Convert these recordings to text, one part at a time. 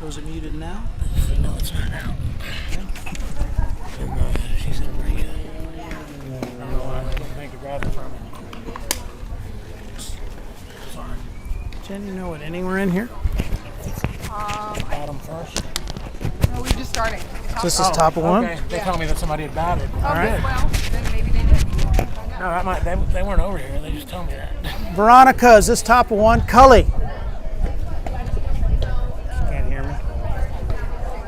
So is it muted now? No, it's not now. She's gonna bring it. I don't think to grab it from her. Sorry. Jen, you know what inning we're in here? Bottom first. No, we're just starting. This is top of one. Okay. They told me that somebody had batted. All right. Well, then maybe they did. No, that might, they weren't over here. They just told me that. Veronica, is this top of one? Cully. She can't hear me.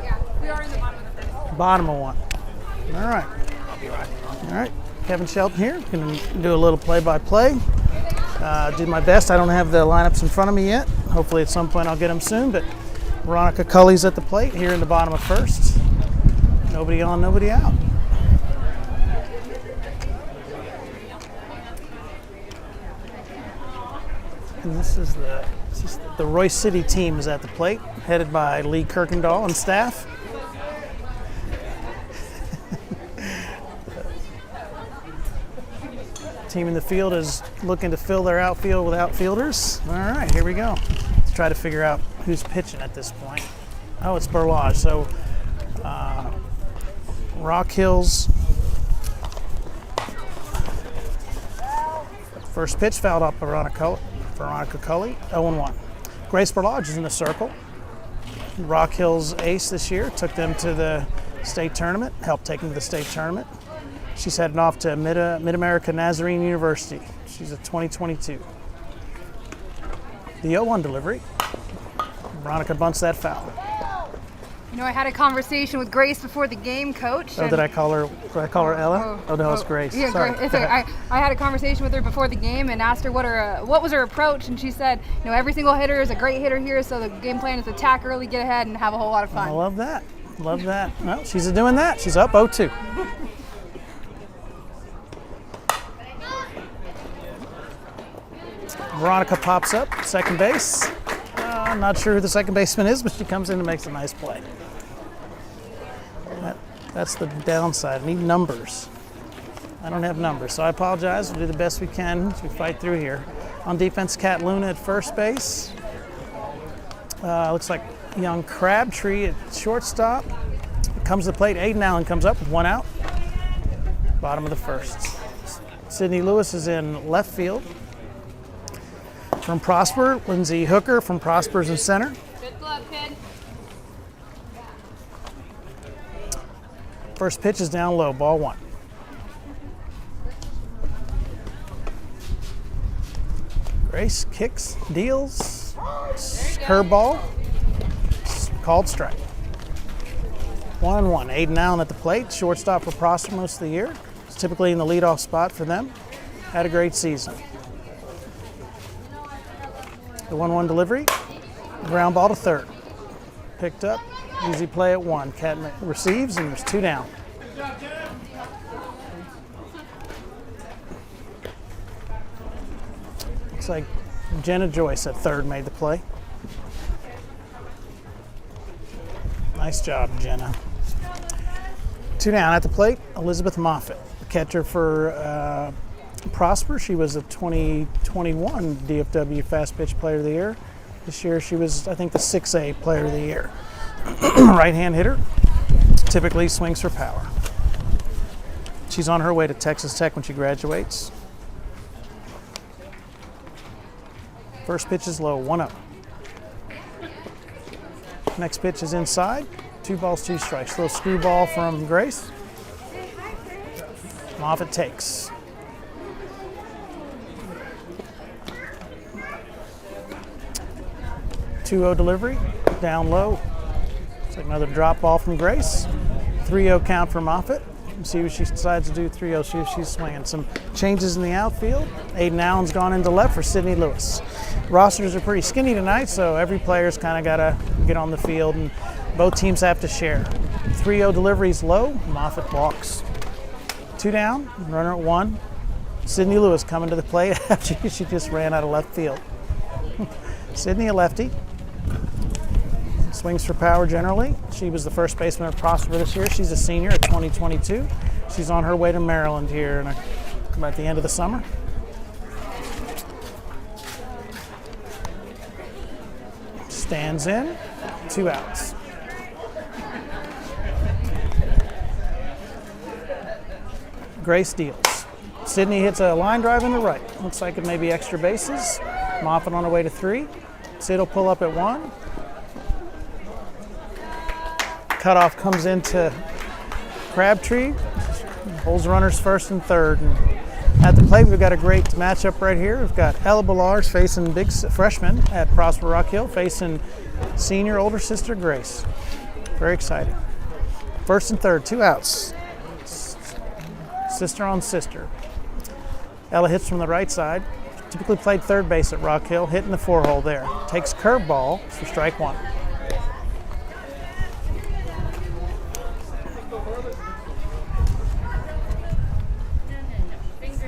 Yeah, we are in the bottom of the first. Bottom of one. All right. I'll be right. All right. Kevin Shelton here. Going to do a little play-by-play. Did my best. I don't have the lineups in front of me yet. Hopefully at some point I'll get them soon. But Veronica Cully's at the plate here in the bottom of first. Nobody on, nobody out. And this is the Royse City team is at the plate, headed by Lee Kirkendall and staff. Team in the field is looking to fill their outfield with outfielders. All right, here we go. Let's try to figure out who's pitching at this point. Oh, it's Burlage. So Rock Hills. First pitch fouled off Veronica Cully, 0-1. Grace Burlage is in the circle. Rock Hills ace this year, took them to the state tournament, helped take them to the state tournament. She's heading off to Mid-America Nazarene University. She's a 2022. The 0-1 delivery. Veronica bunts that foul. You know, I had a conversation with Grace before the game, Coach. Oh, did I call her Ella? Oh, no, it's Grace. Yeah, Sorry. Grace. It's okay. I had a conversation with her before the game and asked her what was her approach, and she said, you know, every single hitter is a great hitter here, so the game plan is attack early, get ahead, and have a whole lot of fun. I love that. Love that. Well, she's doing that. She's up 0-2. Veronica pops up, second base. I'm not sure who the second baseman is, but she comes in and makes a nice play. That's the downside. I need numbers. I don't have numbers, so I apologize. We'll do the best we can as we fight through here. On defense, Kat Luna at first base. Looks like young Crabtree at shortstop. Comes to the plate. Aiden Allen comes up with one out. Bottom of the first. Sydney Lewis is in left field. From Prosper, Lindsay Hooker from Prosper's in center. Good glove, kid. First pitch is down low, ball one. Grace kicks, deals, curveball, called strike. 1-1. Aiden Allen at the plate, shortstop for Prosper most of the year. It's typically in the leadoff spot for them. Had a great season. The 1-1 delivery, ground ball to third. Picked up, easy play at one. Cat receives, and there's two down. Looks like Jenna Joyce at third made the play. Nice job, Jenna. Two down at the plate, Elizabeth Moffitt, the catcher for Prosper. She was a 2021 DFW Fastpitch Player of the Year. This year she was, I think, the 6A Player of the Year. Right-hand hitter, typically swings for power. She's on her way to Texas Tech when she graduates. First pitch is low, 1-0. Next pitch is inside, 2 balls, 2 strikes. Little screwball from Grace. Moffitt takes. Two-0 delivery, down low. It's like another drop ball from Grace. 3-0 count for Moffitt. See what she decides to do. 3-0, see if she's swinging. Some changes in the outfield. Aiden Allen's gone into left for Sydney Lewis. Rosters are pretty skinny tonight, so every player's kind of got to get on the field, and both teams have to share. 3-0 delivery's low. Moffitt walks. 2 down, runner at 1. Sydney Lewis coming to the plate after she just ran out of left field. Sydney, a lefty. Swings for power generally. She was the first baseman at Prosper this year. She's a senior at 2022. She's on her way to Maryland here at the end of the summer. Stands in, 2 outs. Grace deals. Sydney hits a line drive in the right. Looks like it may be extra bases. Moffitt on the way to 3. Sid will pull up at 1. Cutoff comes into Crabtree. Holds runners first and third. And at the plate, we've got a great matchup right here. We've got Ella Ballars facing big freshman at Prosper Rock Hill, facing senior older sister Grace. Very exciting. First and third, 2 outs. Sister on sister. Ella hits from the right side. Typically played third base at Rock Hill, hitting the 4-hole there. Takes curveball for strike 1.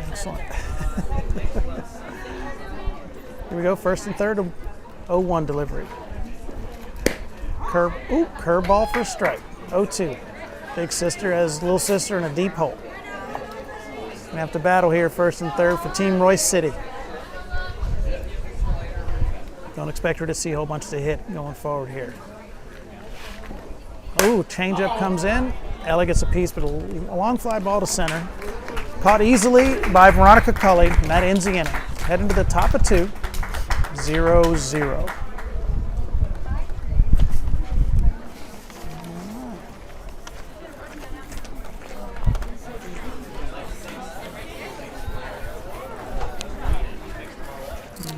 Excellent. Here we go, first and third, 0-1 delivery. Curveball for a strike, 0-2. Big sister has little sister in a deep hole. Gonna have to battle here first and third for Team Royse City. Don't expect her to see a whole bunch to hit going forward here. Oh, changeup comes in. Ella gets a piece, but a long fly ball to center. Caught easily by Veronica Cully, and that ends the inning. Heading to the top of 2, 0-0.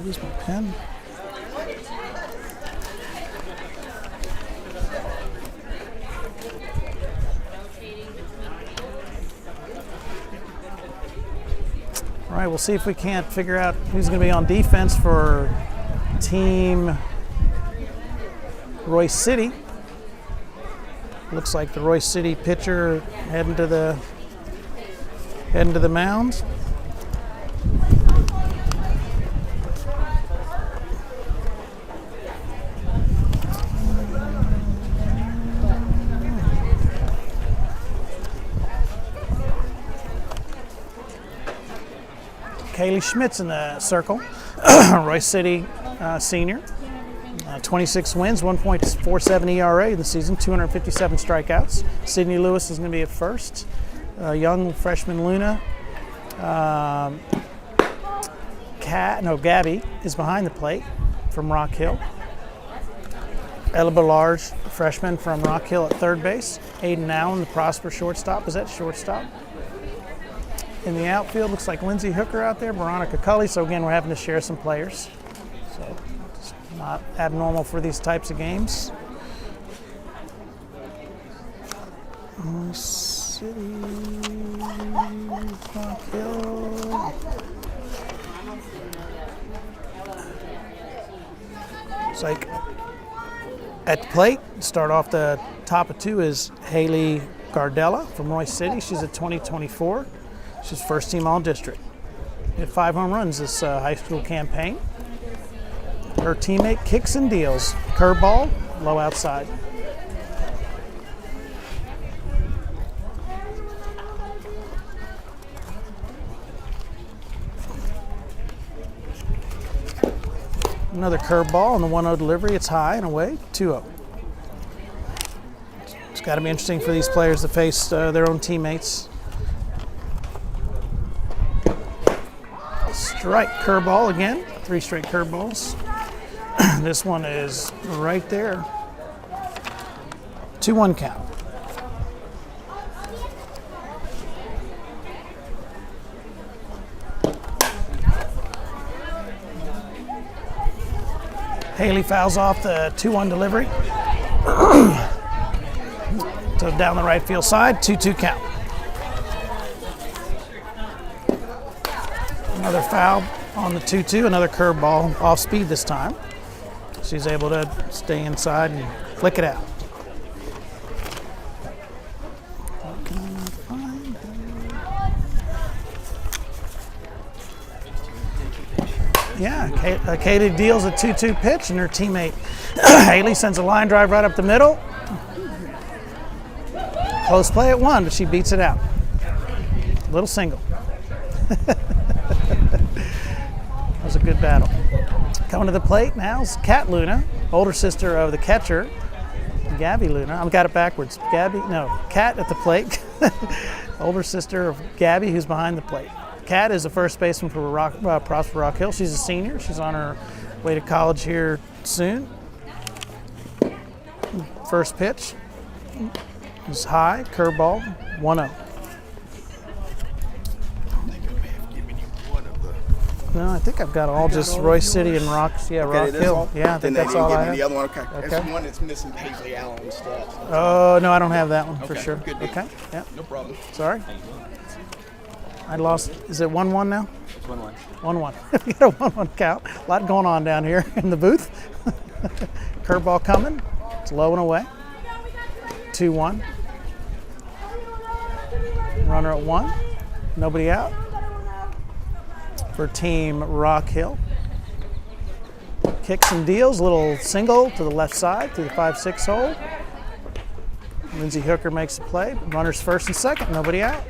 Lose my pen. All right, we'll see if we can't figure out who's going to be on defense for Team Royse City. Looks like the Royse City pitcher heading to the mound. Kaylee Schmidt's in the circle, Royse City senior. 26 wins, 1.47 ERA in the season, 257 strikeouts. Sydney Lewis is going to be at first. Young freshman Luna. Gabby is behind the plate from Rock Hill. Ella Ballars, freshman from Rock Hill at third base. Aiden Allen, the Prosper shortstop, is at shortstop. In the outfield, looks like Lindsay Hooker out there, Veronica Cully. So again, we're having to share some players. So it's not abnormal for these types of games. City, Rock Hill. Looks like at the plate, start off the top of 2 is Haley Gardella from Royse City. She's a 2024. She's first team all-district. Hit 5 home runs this high school campaign. Her teammate kicks and deals. Curveball, low outside. Another curveball on the 1-0 delivery. It's high and away, 2-0. It's got to be interesting for these players to face their own teammates. Strike, curveball again, 3 straight curveballs. This one is right there. 2-1 count. Haley fouls off the 2-1 delivery. So down the right field side, 2-2 count. Another foul on the 2-2, another curveball off speed this time. She's able to stay inside and flick it out. Yeah, Katie deals a 2-2 pitch, and her teammate Haley sends a line drive right up the middle. Close play at 1, but she beats it out. Little single. That was a good battle. Coming to the plate now is Kat Luna older sister of the catcher, Gabby Luna. I've got it backwards. Kat at the plate. Older sister of Gabby, who's behind the plate. Kat is the first baseman for Prosper Rock Hill. She's a senior. She's on her way to college here soon. First pitch is high, curveball, 1-0. No, I think I've got all just Royse City and Rock Hill. Yeah, I think that's all I have. The other one, okay. There's one that's missing Paisley Allen's stats. Oh, no, I don't have that one for sure. Good deal. Okay, yeah. No problem. Sorry. I lost. Is it 1-1 now? It's 1-1. 1-1. We got a 1-1 count. A lot going on down here in the booth. Curveball coming. It's low and away. 2-1. Runner at 1. Nobody out. For Team Rock Hill. Kicks and deals, little single to the left side through the 5-6 hole. Lindsey Hooker makes the play. Runners first and second, nobody out.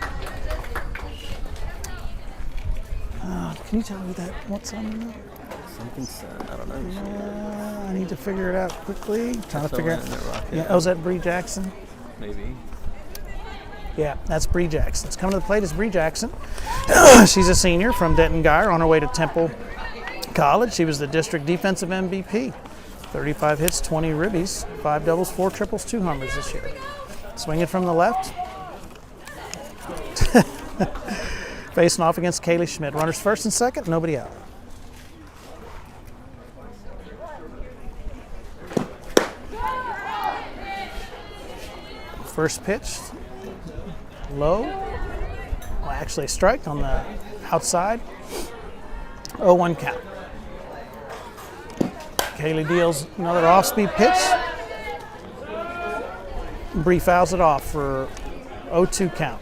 Can you tell me what's on there? Something sad. I don't know. I need to figure it out quickly. Trying to figure out. Yeah. Oh, is that Bree Jackson? Maybe. Yeah, that's Bree Jackson. It's coming to the plate is Bree Jackson. She's a senior from Denton Guyer on her way to Temple College. She was the district defensive MVP. 35 hits, 20 ribbies, 5 doubles, 4 triples, 2 homers this year. Swinging from the left. Facing off against Kaylee Schmidt. Runners first and second, nobody out. First pitch, low. Well, actually a strike on the outside. 0-1 count. Kaylee deals another off-speed pitch. Bree fouls it off for 0-2 count.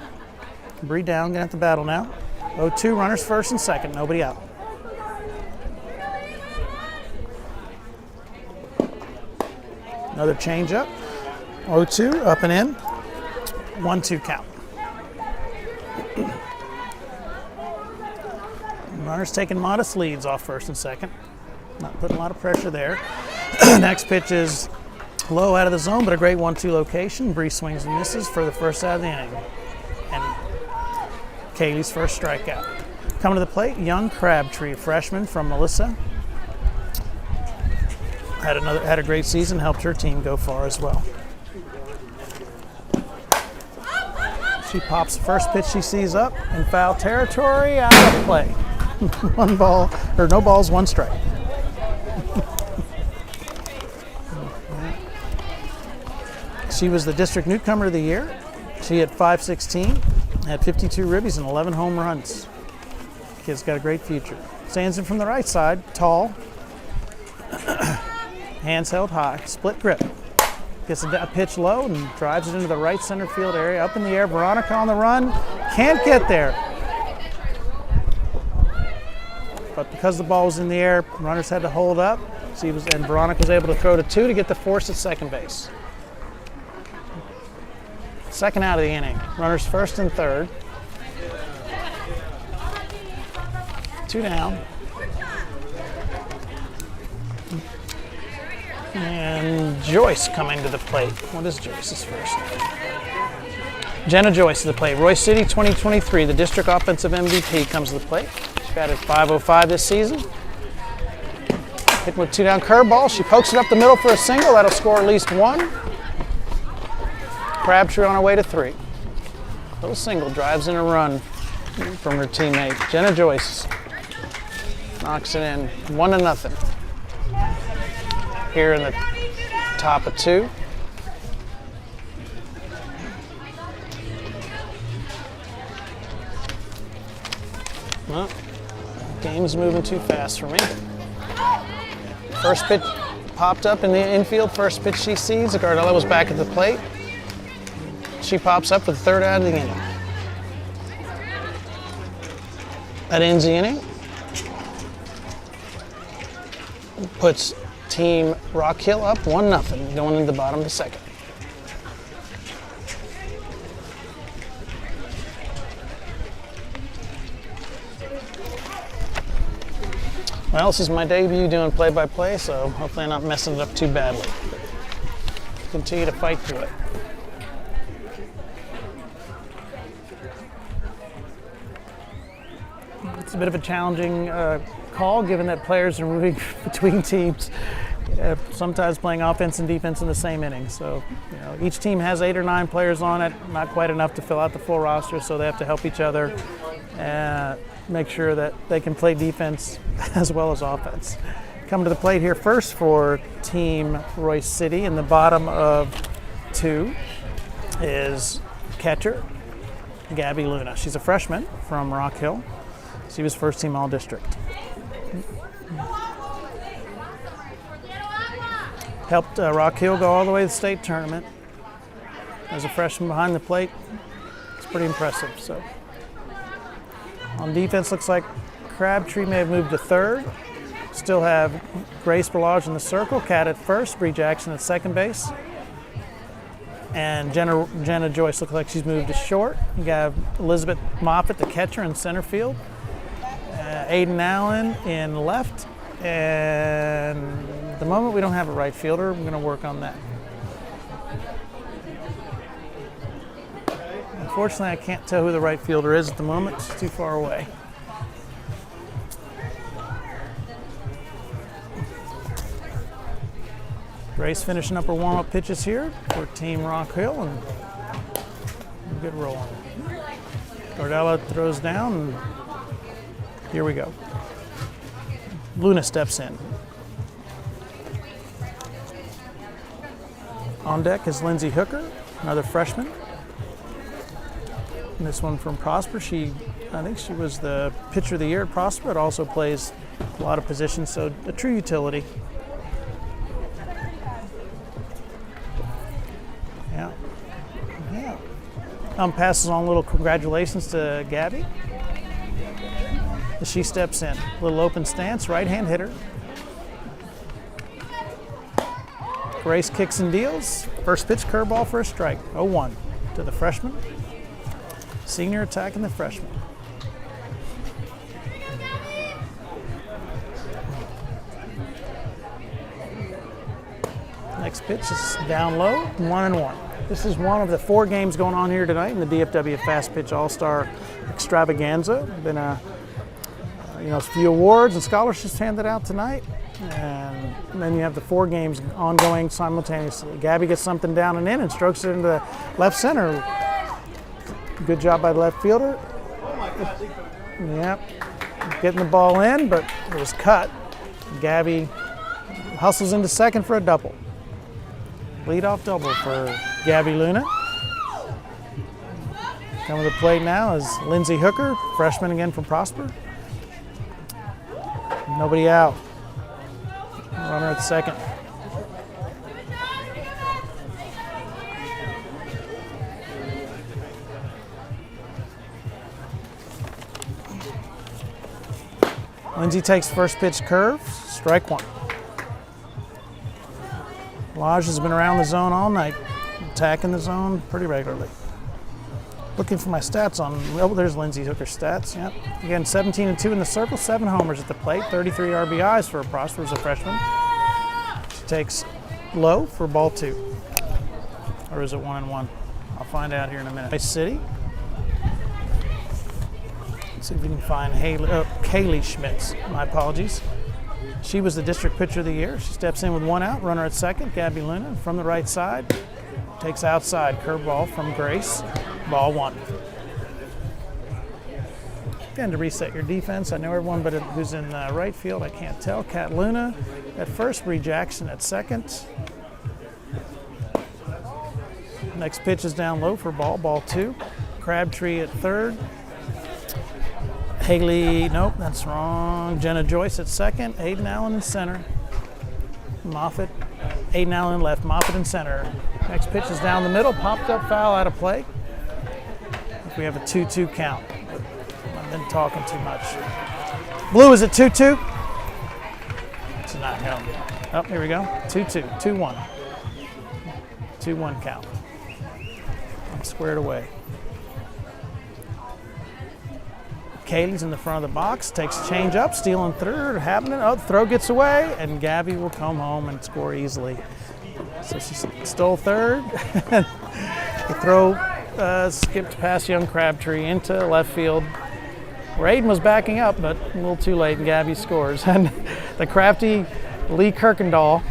Bree down, getting at the battle now. 0-2, runners first and second, nobody out. Another changeup. 0-2, up and in. 1-2 count. Runners taking modest leads off first and second. Not putting a lot of pressure there. Next pitch is low out of the zone, but a great 1-2 location. Bree swings and misses for the first out of the inning. And Kaylee's first strikeout. Coming to the plate, young Crabtree, freshman from Melissa. Had a great season, helped her team go far as well. She pops the first pitch she sees up in foul territory, out of play. 1 ball, or no balls, 1 strike. She was the district newcomer of the year. She hit .516, had 52 ribbies and 11 home runs. Kid's got a great future. Stands in from the right side, tall, hands held high, split grip. Gets a pitch low and drives it into the right center field area. Up in the air, Veronica on the run. Can't get there. But because the ball was in the air, runners had to hold up. And Veronica was able to throw to 2 to get the force at second base. Second out of the inning. Runners first and third. 2 down. And Joyce coming to the plate. What is Joyce's first name? Jenna Joyce to the plate. Royse City 2023, the district offensive MVP, comes to the plate. She batted .505 this season. Hit with 2 down curveball. She pokes it up the middle for a single. That'll score at least 1. Crabtree on her way to 3. Little single drives in a run from her teammate. Jenna Joyce knocks it in 1-0. Here in the top of 2. Well, game's moving too fast for me. First pitch popped up in the infield. First pitch she sees. Gardella was back at the plate. She pops up for the 3rd out of the inning. That ends the inning. Puts Team Rock Hill up 1-0 going into the bottom of the second. Well, this is my debut doing play-by-play, so hopefully I'm not messing it up too badly. Continue to fight through it. It's a bit of a challenging call, given that players are moving between teams, sometimes playing offense and defense in the same inning. So, each team has 8 or 9 players on it, not quite enough to fill out the full roster, so they have to help each other and make sure that they can play defense as well as offense. Come to the plate here first for Team Royse City. In the bottom of 2 is catcher Gabby Luna. She's a freshman from Rock Hill. She was first team All-District. Helped Rock Hill go all the way to the state tournament as a freshman behind the plate. It's pretty impressive. So, on defense, looks like Crabtree may have moved to third. Still have Grace Berlage in the circle, Kat at first, Bree Jackson at second base. And Jenna Joyce looks like she's moved to short. You got Elizabeth Moffitt, the catcher, in center field. Aiden Allen in left. And at the moment we don't have a right fielder. I'm going to work on that. Unfortunately, I can't tell who the right fielder is at the moment. It's too far away. Grace finishing up her warm-up pitches here for Team Rock Hill, and good rolling. Gardella throws down, and here we go. Luna steps in. On deck is Lindsay Hooker, another freshman. And this one from Prosper. I think she was the pitcher of the year at Prosper, but also plays a lot of positions, so a true utility. Yeah. Passes on a little congratulations to Gabby as she steps in. Little open stance, right-hand hitter. Grace kicks and deals. First pitch, curveball for a strike. 0-1 to the freshman. Senior attacking the freshman. Next pitch is down low, 1-1. This is one of the 4 games going on here tonight in the DFW Fastpitch All-Star Extravaganza. Been a few awards and scholarships handed out tonight, and then you have the 4 games ongoing simultaneously. Gabby gets something down and in and strokes it into the left center. Good job by the left fielder. Yep, getting the ball in, but it was cut. Gabby hustles into second for a double. Leadoff double for Gabby Luna. Coming to the plate now is Lindsay Hooker, freshman again from Prosper. Nobody out. Runner at second. Lindsay takes first pitch curve, strike 1. Lodge has been around the zone all night, attacking the zone pretty regularly. Looking for my stats on, there's Lindsay Hooker's stats, yep. Again, 17-2 in the circle, 7 homers at the plate, 33 RBIs for a Prosper as a freshman. She takes low for ball 2. Or is it 1-1? I'll find out here in a minute. Royse City. Let's see if we can find Kaylee Schmitz. My apologies. She was the district pitcher of the year. She steps in with 1 out, runner at second. Gabby Luna from the right side. Takes outside, curveball from Grace. Ball 1. Again, to reset your defense, I know everyone but who's in right field, I can't tell. Kat Luna at first, Bree Jackson at second. Next pitch is down low for ball 2. Crabtree at third. Haley, nope, that's wrong. Jenna Joyce at second. Aiden Allen in center. Moffitt, Aiden Allen in left. Moffitt in center. Next pitch is down the middle. Popped up foul out of play. We have a 2-2 count. I've been talking too much. Blue, is it 2-2? It's not held. Oh, here we go. 2-2. 2-1. 2-1 count. I'm squared away. Kaylee's in the front of the box, takes a change up, stealing third, happening. Oh, the throw gets away, and Gabby will come home and score easily. So she stole third. The throw skipped past young Crabtree into left field, where Aiden was backing up, but a little too late, and Gabby scores. And the crafty Lee Kirkendall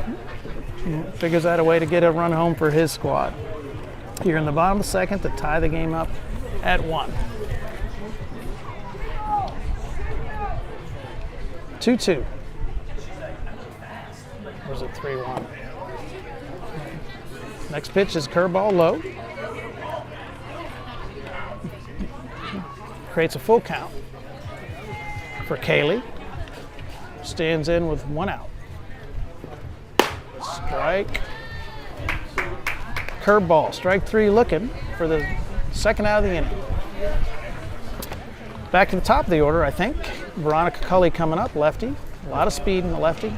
figures out a way to get a run home for his squad. Here in the bottom of the second to tie the game up at 1. 2-2. Or is it 3-1? Next pitch is curveball low. Creates a full count for Kaylee. Stands in with 1 out. Strike. Curveball, strike 3 looking for the second out of the inning. Back to the top of the order, I think. Veronica Cully coming up, lefty. A lot of speed in the lefty.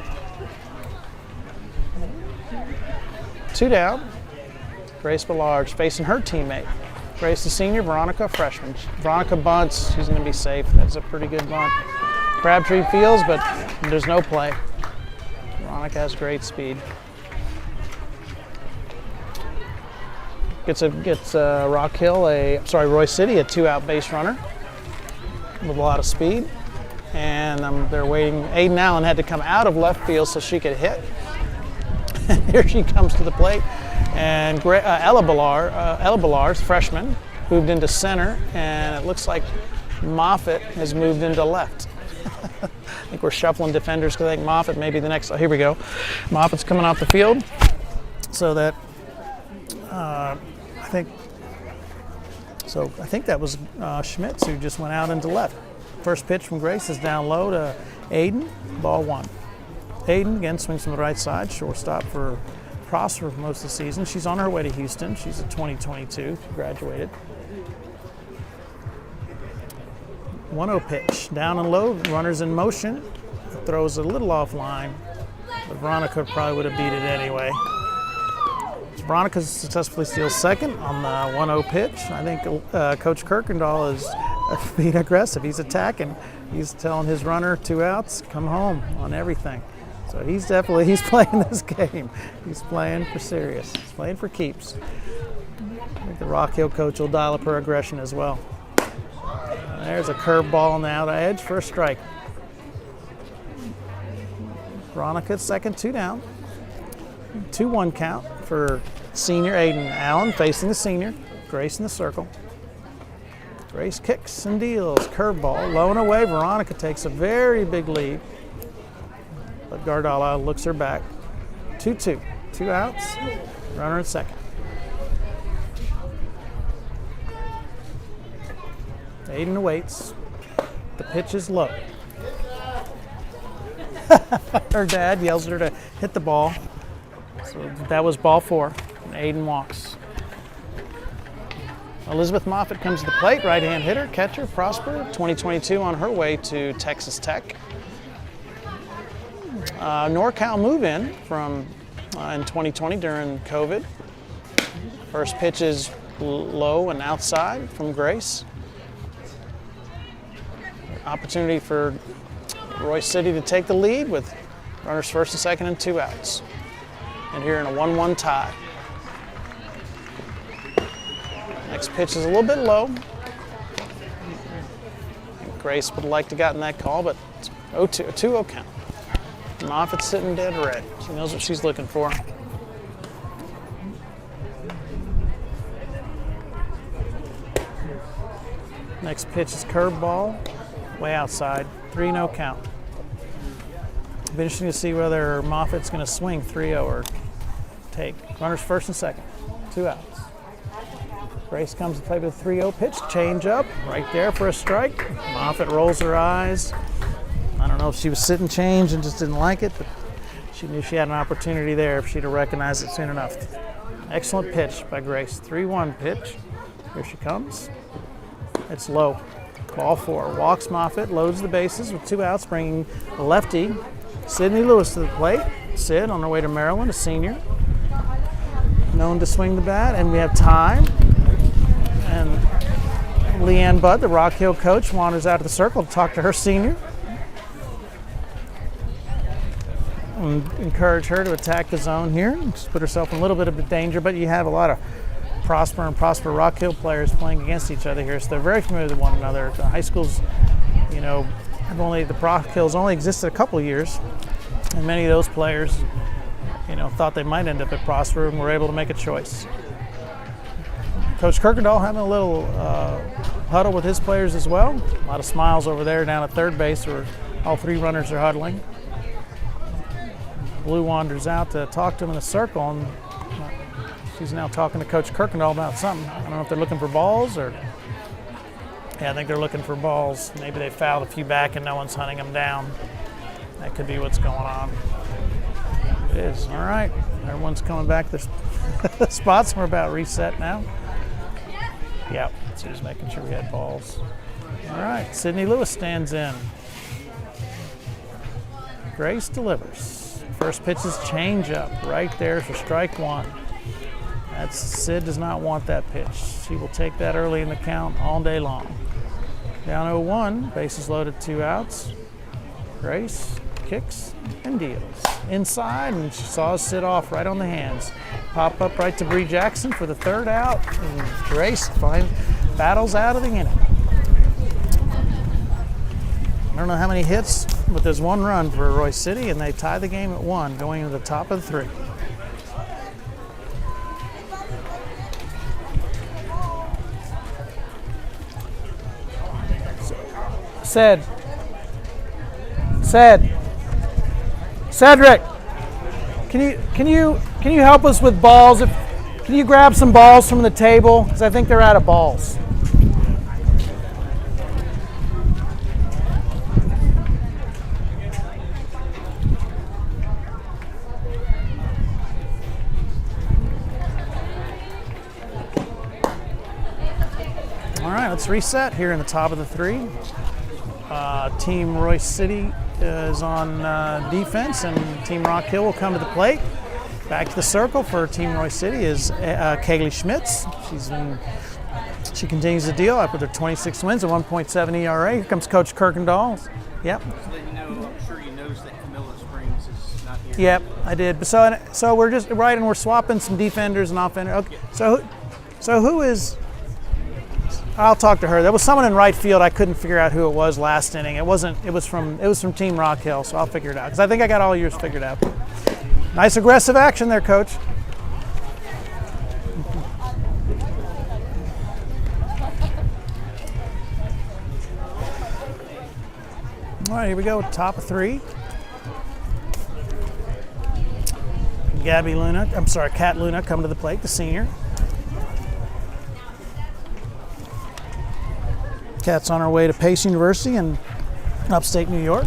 2 down. Grace Ballard facing her teammate. Grace the senior, Veronica freshman. Veronica bunts, she's gonna be safe. That's a pretty good bunt. Crabtree fields, but there's no play. Veronica has great speed. Gets Royse City a 2-out base runner with a lot of speed. And they're waiting. Aiden Allen had to come out of left field so she could hit. Here she comes to the plate. And Ella Ballar's freshman, moved into center, and it looks like Moffitt has moved into left. I think we're shuffling defenders because I think Moffitt may be the next. Oh, here we go. Moffitt's coming off the field, so that I think that was Schmitz who just went out into left. First pitch from Grace is down low to Aiden, ball 1. Aiden again swings from the right side, shortstop for Prosper for most of the season. She's on her way to Houston. She's a 2022, graduated. 1-0 pitch, down and low, runners in motion. Throws a little offline, but Veronica probably would have beat it anyway. Veronica successfully steals second on the 1-0 pitch. I think Coach Kirkendall is being aggressive. He's attacking. He's telling his runner 2 outs, come home on everything. So he's playing this game. He's playing for serious. He's playing for keeps. I think the Rock Hill coach will dial up her aggression as well. There's a curveball on the outer edge for a strike. Veronica second, 2 down. 2-1 count for senior Aiden Allen facing the senior. Grace in the circle. Grace kicks and deals. Curveball, low and away. Veronica takes a very big lead. But Gardala looks her back. 2-2. 2 outs. Runner at second. Aiden awaits. The pitch is low. Her dad yells at her to hit the ball. So that was ball 4. And Aiden walks. Elizabeth Moffitt comes to the plate. Right-hand hitter, catcher, Prosper. 2022 on her way to Texas Tech. NorCal move-in from in 2020 during COVID. First pitch is low and outside from Grace. Opportunity for Royse City to take the lead with runners first and second and 2 outs. And here in a 1-1 tie. Next pitch is a little bit low. Grace would have liked to have gotten that call, but it's a 2-0 count. Moffitt's sitting dead red. She knows what she's looking for. Next pitch is curveball, way outside, 3-0 count. It'll be interesting to see whether Moffitt's going to swing 3-0 or take. Runners first and second, 2 outs. Grace comes to play with a 3-0 pitch, change up, right there for a strike. Moffitt rolls her eyes. I don't know if she was sitting change and just didn't like it, but she knew she had an opportunity there if she'd have recognized it soon enough. Excellent pitch by Grace, 3-1 pitch. Here she comes. It's low. Ball 4. Walks Moffitt, loads the bases with 2 outs, bringing lefty Sydney Lewis to the plate. Sid on her way to Maryland, a senior. Known to swing the bat, and we have time. And Leanne Budd, the Rock Hill coach, wanders out of the circle to talk to her senior and encourage her to attack the zone here. Just put herself in a little bit of danger, but you have a lot of Prosper and Prosper Rock Hill players playing against each other here, so they're very familiar with one another. The high schools, the Rock Hills only existed a couple of years, and many of those players, thought they might end up at Prosper and were able to make a choice. Coach Kirkendall having a little huddle with his players as well. A lot of smiles over there down at third base where all three runners are huddling. Blue wanders out to talk to him in a circle, and she's now talking to Coach Kirkendall about something. I don't know if they're looking for balls or... Yeah, I think they're looking for balls. Maybe they fouled a few back and no one's hunting them down. That could be what's going on. It is. All right. Everyone's coming back to the spots. We're about reset now. Yep. So just making sure we had balls. All right. Sydney Lewis stands in. Grace delivers. First pitch is change up right there for strike one. Sid does not want that pitch. She will take that early in the count all day long. Down 0-1, bases loaded, 2 outs. Grace kicks and deals. Inside, and she saw Sid off right on the hands. Pop up right to Bree Jackson for the 3rd out. And Grace battles out of the inning. I don't know how many hits, but there's 1 run for Royse City, and they tie the game at 1, going to the top of the 3. Cedric, can you help us with balls? Can you grab some balls from the table? Because I think they're out of balls. All right, let's reset here in the top of the 3. Team Royse City is on defense, and Team Rock Hill will come to the plate. Back to the circle for Team Royse City is Kaylee Schmitz. She continues the deal up with her 26 wins, a 1.7 ERA. Here comes Coach Kirkendall. Yep. I'm sure you noticed that Camilla Springs is not here. Yep, I did. So we're just right, and we're swapping some defenders and offenders. Okay. So who is? I'll talk to her. There was someone in right field. I couldn't figure out who it was last inning. It was from Team Rock Hill, so I'll figure it out because I think I got all yours figured out. Nice aggressive action there, Coach. All right, here we go. Top of 3. Kat Luna come to the plate, the senior. Kat's on her way to Pace University in upstate New York,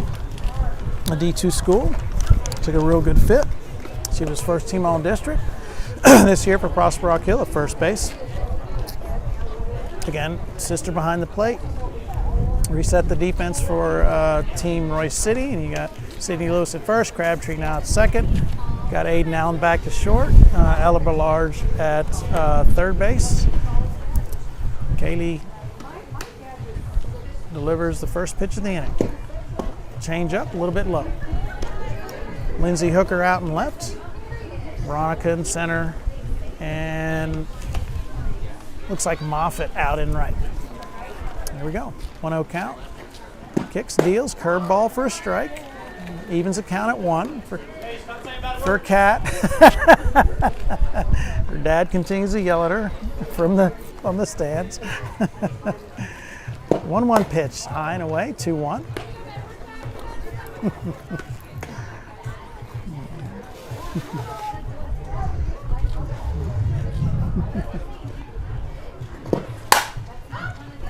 a D2 school. Took a real good fit. She was first team all-district this year for Prosper Rock Hill at first base. Again, sister behind the plate. Reset the defense for Team Royse City, and you got Sydney Lewis at first, Crabtree now at second. Got Aiden Allen back to short, Ella Berlarge at third base. Kaylee delivers the first pitch of the inning. Change up, a little bit low. Lindsay Hooker out in left. Veronica in center. And looks like Moffitt out in right. There we go. 1-0 count. Kicks, deals, curveball for a strike. Evens the count at 1 for Kat. Her dad continues to yell at her from the stands. 1-1 pitch, high and away, 2-1.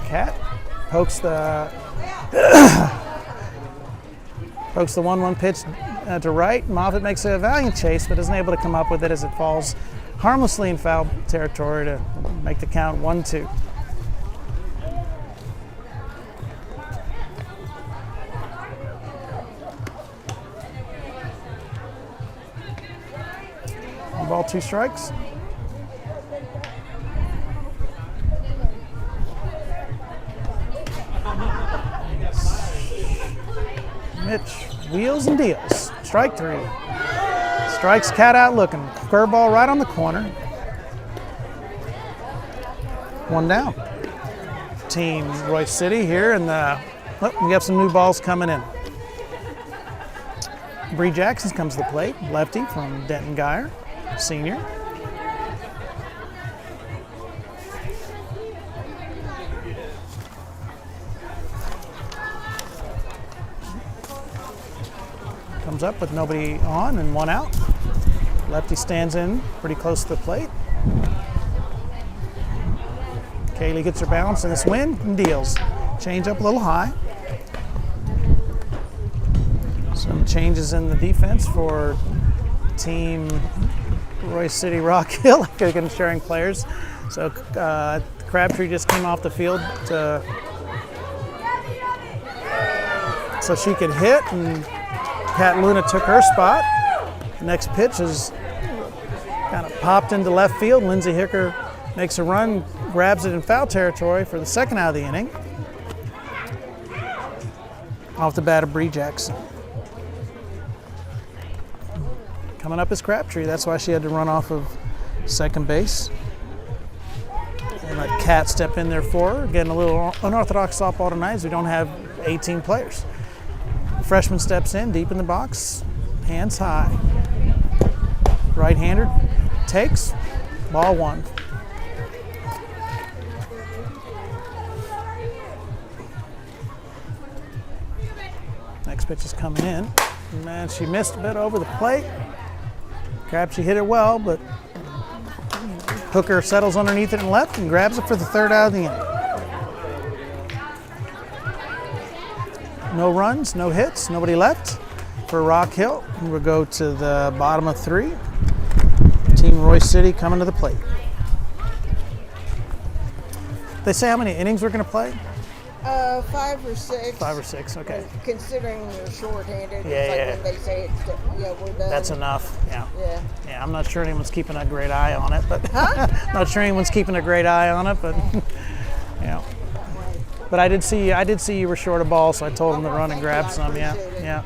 Kat pokes the 1-1 pitch to right. Moffitt makes a valiant chase, but isn't able to come up with it as it falls harmlessly in foul territory to make the count 1-2. Ball, 2 strikes. Mitch wheels and deals. Strike 3. Strikes Cat out looking. Curveball right on the corner. 1 down. Team Royse City here, and we have some new balls coming in. Bree Jackson comes to the plate, lefty from Denton Geyer, senior. Comes up with nobody on and 1 out. Lefty stands in pretty close to the plate. Kaylee gets her balance in this win and deals. Change up a little high. Some changes in the defense for Team Royse City Rock Hill. Again, sharing players. So Crabtree just came off the field so she could hit, and Kat Luna took her spot. The next pitch is kind of popped into left field. Lindsay Hicker makes a run, grabs it in foul territory for the second out of the inning. Off the bat of Bree Jackson. Coming up is Crabtree. That's why she had to run off of second base. And let Kat step in there for her. Again, a little unorthodox softball tonight as we don't have 18 players. Freshman steps in, deep in the box, hands high. Right-hander takes, ball 1. Next pitch is coming in. Man, she missed a bit over the plate. Crabtree hit it well, but Hooker settles underneath it and left and grabs it for the third out of the inning. No runs, no hits, nobody left for Rock Hill. We'll go to the bottom of 3. Team Royse City coming to the plate. They say how many innings we're going to play? 5 or 6. 5 or 6, okay. Considering we're short-handed, Yeah, it's yeah. like when they say it's, we're done. That's enough, yeah. Yeah. Yeah, I'm not sure anyone's keeping a great eye on it, but not sure anyone's keeping a great eye on it, but yeah. But I did see you were short of ball, so I told him to run and grab some. Yeah, Appreciate it. yeah.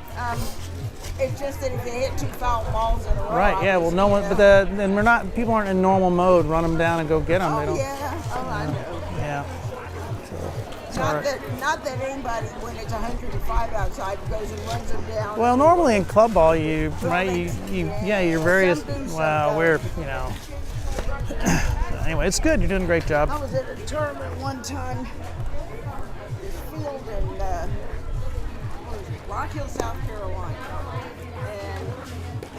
It's just that if they hit 2 foul balls in a row. Right. Yeah. Well, no one. But then we're not. People aren't in normal mode. Run them down and go get them. Oh, They don't. yeah. Oh, I know. Yeah. So, it's all right. Not that anybody, when it's 105 outside, goes and runs them down. Well, normally in club ball, you're various. Some do, some Well, don't. we're Anyway, it's good. You're doing a great job. I was at a tournament one time, this field in Rock Hill, South Carolina, and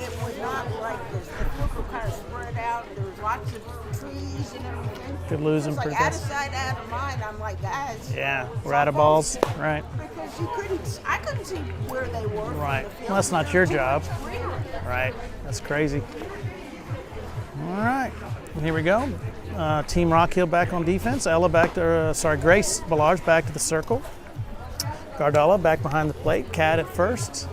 it was not like this. The field was kind of spread out, and there was lots of trees and everything. Could lose them It's like pretty out of fast. sight, out of mind. I'm like, guys. Yeah, we're out of balls. Right. Because I couldn't see where they were. from Right. the field. Well, that's not your job. Greenery. Right. That's crazy. All right. And here we go. Team Rock Hill back on defense. Grace Ballage back to the circle. Gardella back behind the plate. Cat at first.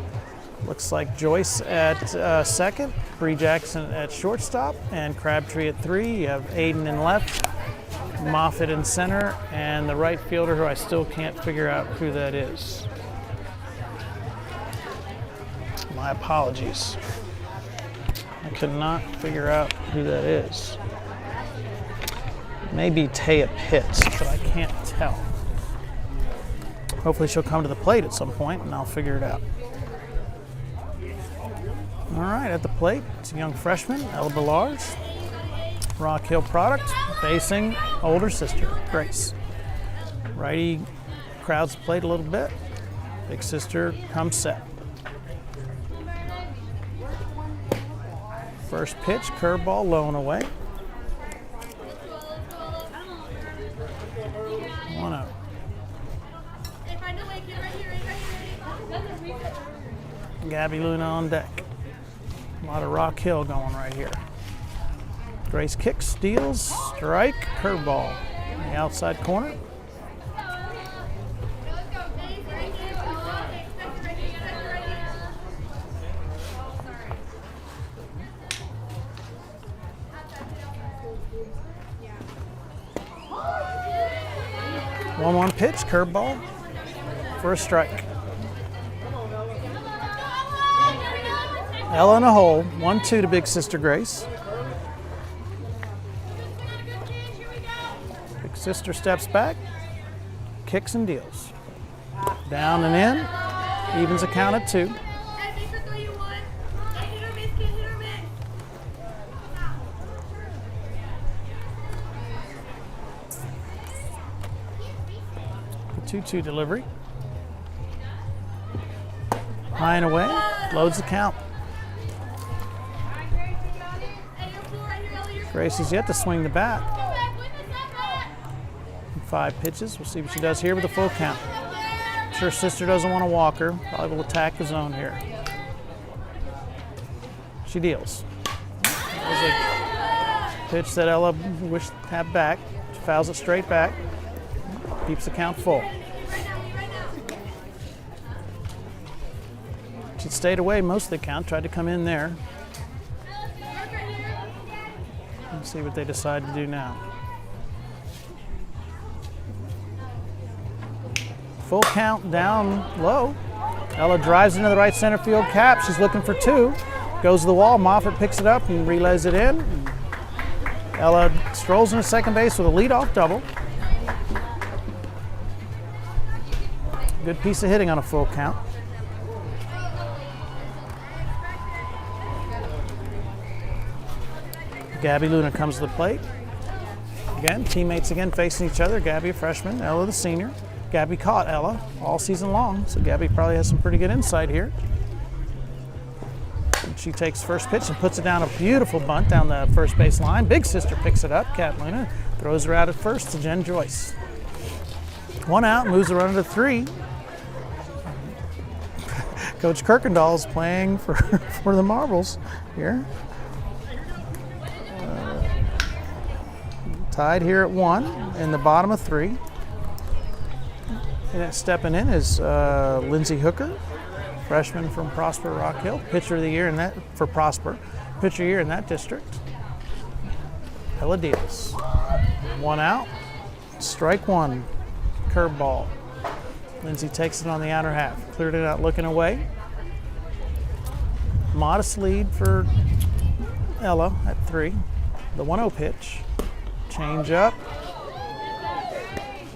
Looks like Joyce at second. Bree Jackson at shortstop. And Crabtree at 3. You have Aiden in left. Moffitt in center. And the right fielder, who I still can't figure out who that is. My apologies. I could not figure out who that is. Maybe Taya Pitts, but I can't tell. Hopefully she'll come to the plate at some point and I'll figure it out. All right, at the plate, it's a young freshman, Ella Ballars, Rock Hill product, facing older sister, Grace. Righty crowds the plate a little bit. Big sister comes set. First pitch, curveball, low and away. 1-0. Gabby Luna on deck. A lot of Rock Hill going right here. Grace kicks, steals, strike, curveball. In the outside corner. One pitch, curveball for a strike. Ella in a hole. 1-2 to big sister Grace. Big sister steps back, kicks and deals. Down and in, evens a count at 2. The 2-2 delivery. High and away, loads the count. Grace is yet to swing the bat. 5 pitches. We'll see what she does here with a full count. I'm sure sister doesn't want to walk her. Probably will attack the zone here. She deals. That was a pitch that Ella wished to have back. She fouls it straight back. Keeps the count full. She stayed away most of the count, tried to come in there. Let's see what they decide to do now. Full count down low. Ella drives into the right center field cap. She's looking for 2. Goes to the wall. Moffitt picks it up and relays it in. Ella strolls into second base with a leadoff double. Good piece of hitting on a full count. Gabby Luna comes to the plate. Again, teammates again facing each other. Gabby a freshman, Ella the senior. Gabby caught Ella all season long, so Gabby probably has some pretty good insight here. And she takes first pitch and puts it down a beautiful bunt down the first base line. Big sister picks it up. Cat Luna throws her out at first to Jen Joyce. 1 out, moves the runner to 3. Coach Kirkendall is playing for the Marbles here. Tied here at 1 in the bottom of 3. And stepping in is Lindsay Hooker, freshman from Prosper Rock Hill, pitcher of the year in that for Prosper, pitcher of the year in that district. Ella deals. 1 out, strike 1, curveball. Lindsay takes it on the outer half, cleared it out, looking away. Modest lead for Ella at 3. The 1-0 pitch, change up.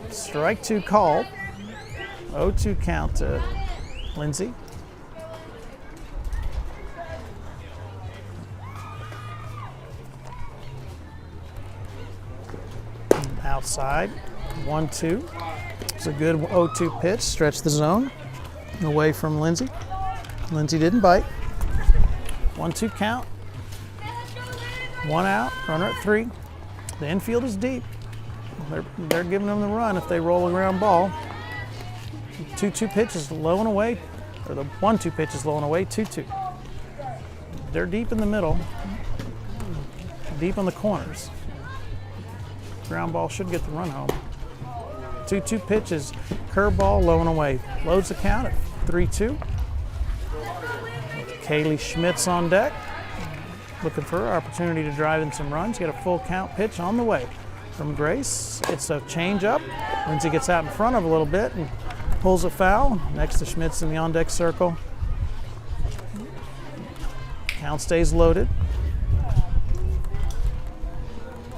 Strike 2 called. 0-2 count to Lindsay. Outside, 1-2. It's a good 0-2 pitch, stretch the zone away from Lindsay. Lindsay didn't bite. 1-2 count. 1 out, runner at 3. The infield is deep. They're giving them the run if they roll a ground ball. 2-2 pitch is low and away, or the 1-2 pitch is low and away, 2-2. They're deep in the middle, deep on the corners. Ground ball should get the run home. 2-2 pitch is curveball, low and away. Loads the count at 3-2. Kaylee Schmitz on deck, looking for her opportunity to drive in some runs. Get a full count pitch on the way from Grace. It's a change up. Lindsay gets out in front of a little bit and pulls a foul. Next to Schmitz in the on deck circle. Count stays loaded.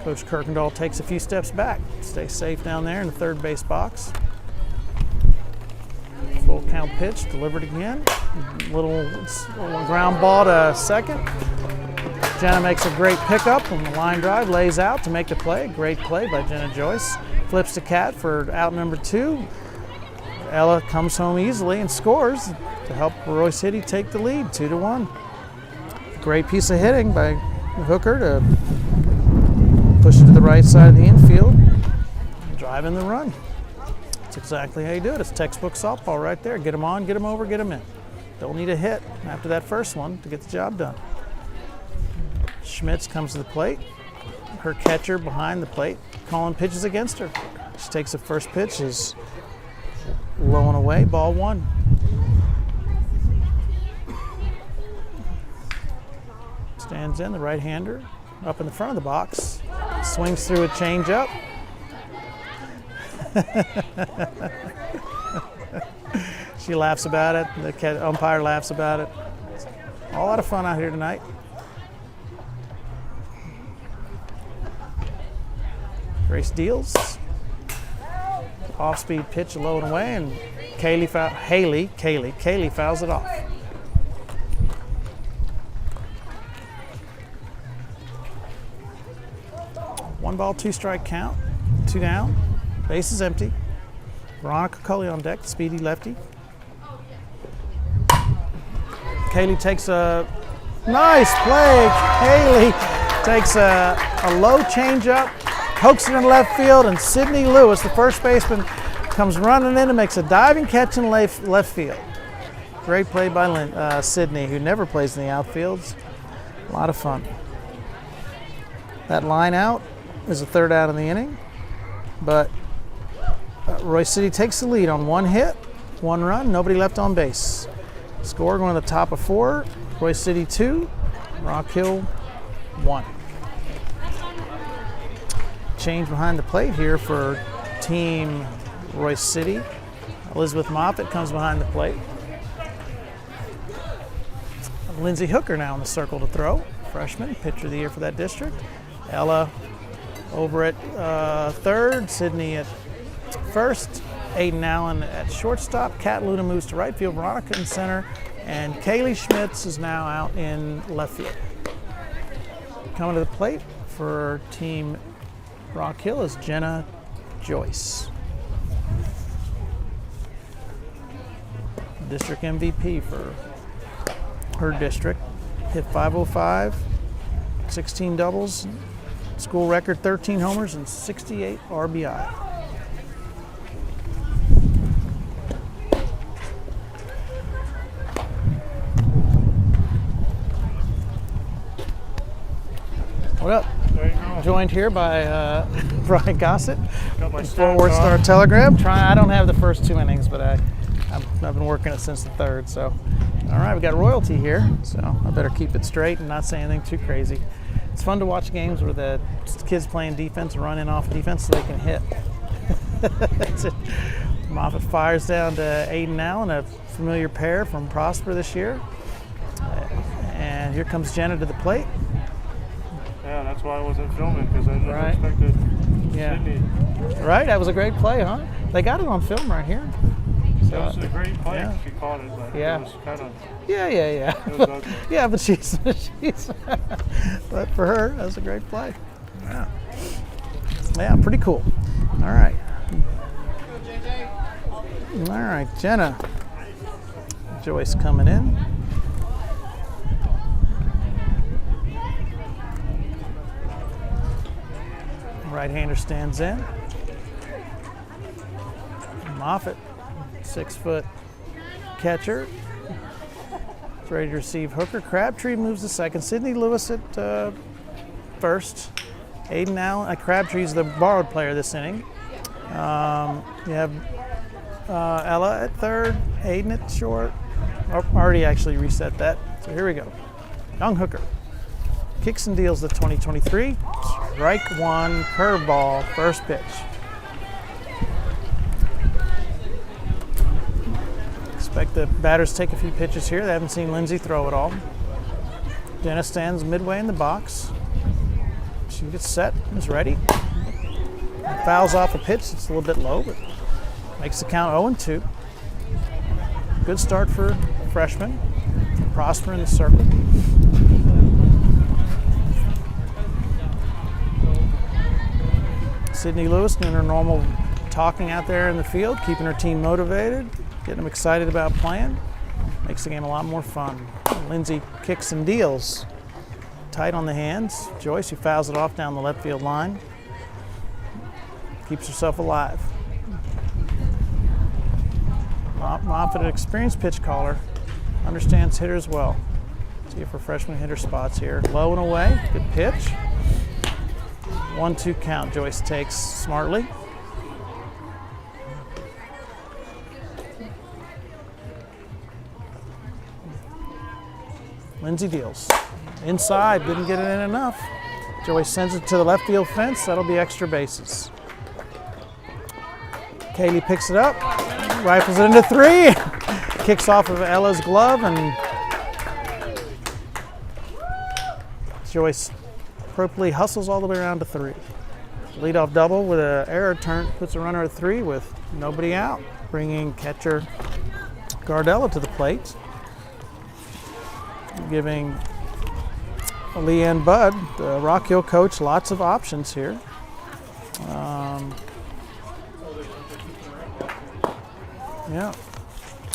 Coach Kirkendall takes a few steps back. Stays safe down there in the third base box. Full count pitch, delivered again. Little ground ball to second. Jenna makes a great pickup on the line drive, lays out to make the play. Great play by Jenna Joyce. Flips to Cat for out number 2. Ella comes home easily and scores to help Royse Hitty take the lead, 2-1. Great piece of hitting by Hooker to push it to the right side of the infield, drive in the run. That's exactly how you do it. It's textbook softball right there. Get them on, get them over, get them in. Don't need a hit after that first one to get the job done. Schmitz comes to the plate. Her catcher behind the plate, calling pitches against her. She takes the first pitch, is low and away, ball 1. Stands in, the right-hander, up in the front of the box. Swings through a changeup. She laughs about it. The umpire laughs about it. A lot of fun out here tonight. Grace deals. Off-speed pitch low and away, and Kaylee fouls it off. One ball, 2 strike count, 2 down. Base is empty. Veronica Cully on deck, speedy lefty. Kaylee takes a nice play. Kaylee takes a low changeup, pokes it in left field, and Sydney Lewis, the first baseman, comes running in and makes a diving catch in left field. Great play by Sydney, who never plays in the outfields. A lot of fun. That line out is the 3rd out of the inning, but Royse City takes the lead on 1 hit, 1 run, nobody left on base. Score going to the top of 4, Royse City 2, Rock Hill 1. Change behind the plate here for Team Royse City. Elizabeth Moffitt comes behind the plate. Lindsay Hooker now in the circle to throw. Freshman, pitcher of the year for that district. Ella over at 3rd, Sydney at 1st, Aiden Allen at shortstop, Kat Luna moves to right field, Veronica in center, and Kaylee Schmitz is now out in left field. Coming to the plate for Team Rock Hill is Jenna Joyce. District MVP for her district. Hit .505, 16 doubles, school record 13 homers and 68 RBI. What up? There you go. Joined here by Brian Gossett, Got my Forward stats Star on. Telegram. I don't have the first 2 innings, but I've been working it since the 3rd. So, all right, we got royalty here, so I better keep it straight and not say anything too crazy. It's fun to watch games where the kids playing defense run in off defense so they can hit. That's it. Moffitt fires down to Aiden Allen, a familiar pair from Prosper this year. And here comes Jenna to the plate. Yeah, that's why I wasn't filming, because I never Right. expected Yeah. Sydney. Right, that was a great play, huh? They got it on film right here. That was a great play. yeah. She caught it, but Yeah. it was kind of, Yeah. it was ugly. Yeah, but she's but for her, that was a great play. Yeah, pretty cool. All right. All right, Jenna Joyce coming in. Right-hander stands in. Moffitt, 6-foot catcher. Is ready to receive Hooker. Crabtree moves to second. Sydney Lewis at first. Aiden Allen. Crabtree's the borrowed player this inning. You have Ella at third. Aiden at short. Already actually reset that. So here we go. Young Hooker. Kicks and deals the 2023. Strike 1, curveball, first pitch. Expect the batters to take a few pitches here. They haven't seen Lindsay throw at all. Jenna stands midway in the box. She gets set, is ready. Fouls off a pitch. It's a little bit low, but makes the count 0-2. Good start for freshman. Prosper in the circle. Sydney Lewis doing her normal talking out there in the field, keeping her team motivated, getting them excited about playing. Makes the game a lot more fun. Lindsay kicks and deals. Tight on the hands. Joyce, who fouls it off down the left field line. Keeps herself alive. Moffitt, an experienced pitch caller, understands hitters well. See if her freshman hitter spots here. Low and away, good pitch. 1-2 count, Joyce takes smartly. Lindsay deals. Inside, didn't get it in enough. Joyce sends it to the left field fence, that'll be extra bases. Kaylee picks it up, rifles it into 3. Kicks off of Ella's glove and Joyce appropriately hustles all the way around to 3. Leadoff double with an error turn puts a runner at 3 with nobody out, bringing catcher Gardella to the plate, giving Leanne Budd, the Rock Hill coach, lots of options here. Yeah.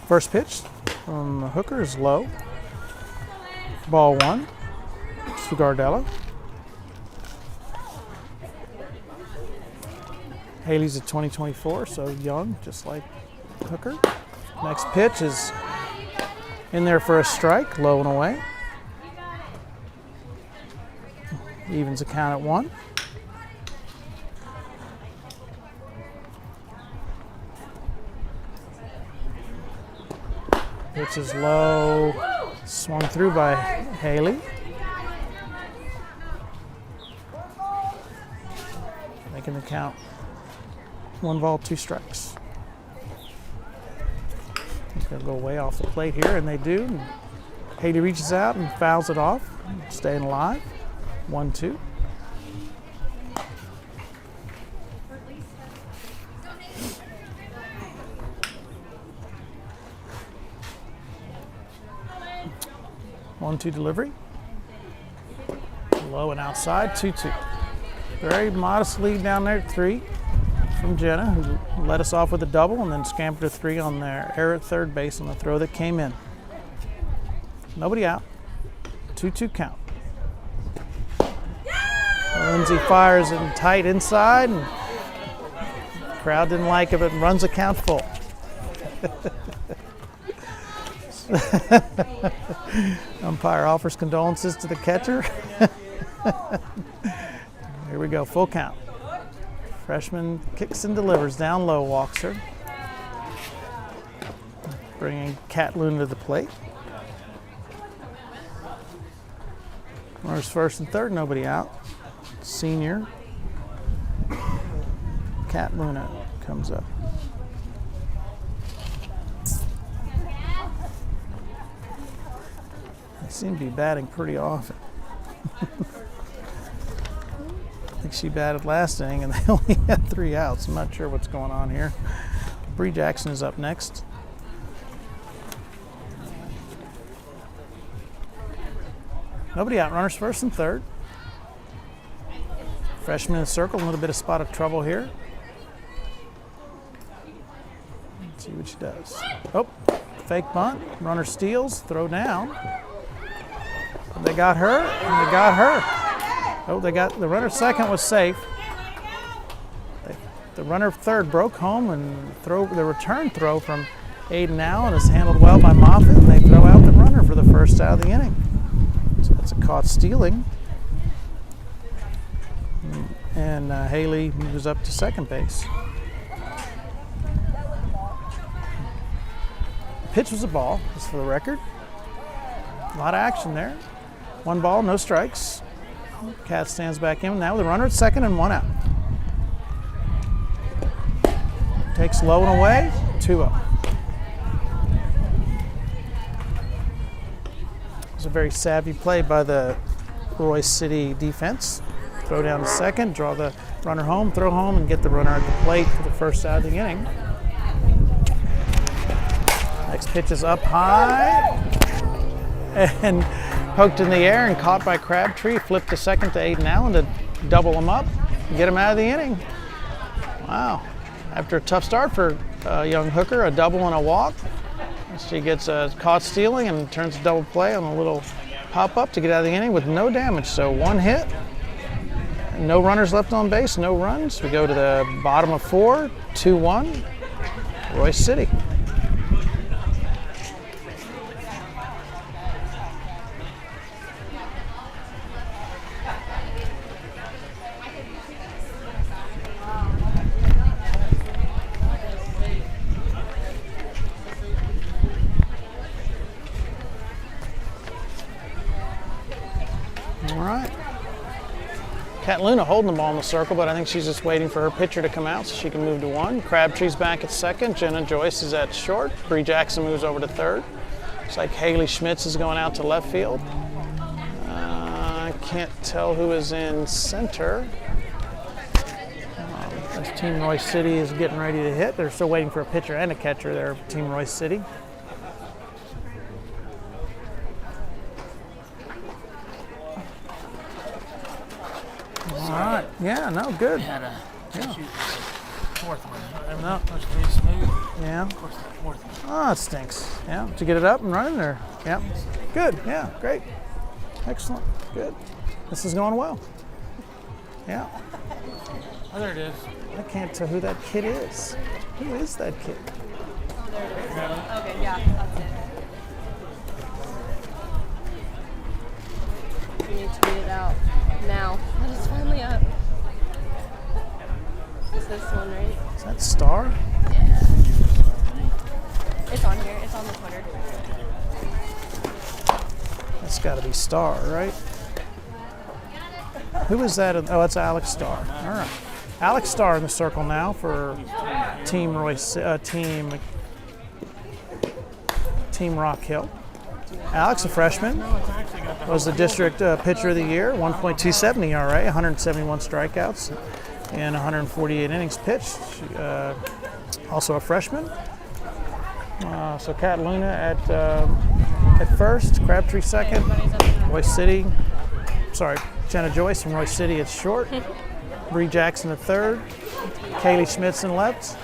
First pitch from the hooker is low. Ball 1 to Gardella. Haley's a 2024, so young, just like Hooker. Next pitch is in there for a strike, low and away. Evens the count at 1. Pitch is low, swung through by Haley. Making the count 1 ball, 2 strikes. They'll go way off the plate here, and they do. And Haley reaches out and fouls it off, staying alive. 1-2. One-two delivery. Low and outside, 2-2. Very modest lead down there at 3 from Jenna, who led us off with a double and then scampered to 3 on their error at third base on the throw that came in. Nobody out. 2-2 count. Lindsay fires it tight inside, and crowd didn't like it, but runs the count full. Umpire offers condolences to the catcher. Here we go, full count. Freshman kicks and delivers, down low, walks her. Bringing Kat Luna to the plate. Runners first and third, nobody out. Senior Kat Luna comes up. They seem to be batting pretty often. I think she batted last inning and they only had 3 outs. I'm not sure what's going on here. Bree Jackson is up next. Nobody out. Runners first and third. Freshman in the circle, a little bit of spot of trouble here. Let's see what she does. Oh, fake bunt. Runner steals, throw down. They got her, and they got her. Oh, they got the runner second was safe. The runner third broke home, and the return throw from Aiden Allen is handled well by Moffitt, and they throw out the runner for the first out of the inning. So that's a caught stealing. And Haley moves up to second base. Pitch was a ball, just for the record. A lot of action there. 1 ball, no strikes. Cat stands back in now with a runner at second and 1 out. Takes low and away, 2-0. It was a very savvy play by the Royse City defense. Throw down to second, draw the runner home, throw home, and get the runner at the plate for the first out of the inning. Next pitch is up high and poked in the air and caught by Crabtree. Flipped to second to Aiden Allen to double him up and get him out of the inning. Wow. After a tough start for young Hooker, a double and a walk. She gets caught stealing and turns a double play on a little pop-up to get out of the inning with no damage. So 1 hit. No runners left on base, no runs. We go to the bottom of 4, 2-1, Royse City. All right. Kat Luna holding the ball in the circle, but I think she's just waiting for her pitcher to come out so she can move to 1. Crabtree's back at second. Jenna Joyce is at short. Bree Jackson moves over to third. Looks like Haley Schmitz is going out to left field. can't tell who is in center. As Team Royse City is getting ready to hit. They're still waiting for a pitcher and a catcher there, Team Royse City. All right. Yeah, no, good. Had a shoot fourth one. No. That's pretty smooth. Yeah. Of course, the fourth one. Oh, it stinks. Yeah. Did you get it up and running there? Yeah. Good. Yeah. Great. Excellent. Good. This is going well. Yeah. Oh, there it is. I can't tell who that kid is. Who is that kid? Okay, yeah, that's it. We need to read it out now. But it's finally up. It's this one, right? Is that Star? Yeah. It's on here. It's on the Twitter. That's got to be Star, right? Who is that? Oh, that's Alex Starr. All right. Alex Starr in the circle now for Team Royce, Team Rock Hill. Alex, a freshman, was the district pitcher of the year, 1.27 ERA, 171 strikeouts, and 148 innings pitched. Also a freshman. So Kat Luna at first, Crabtree second, Royse City. Sorry, Jenna Joyce from Royse City at short. Bree Jackson at third. Kaylee Schmitz in left.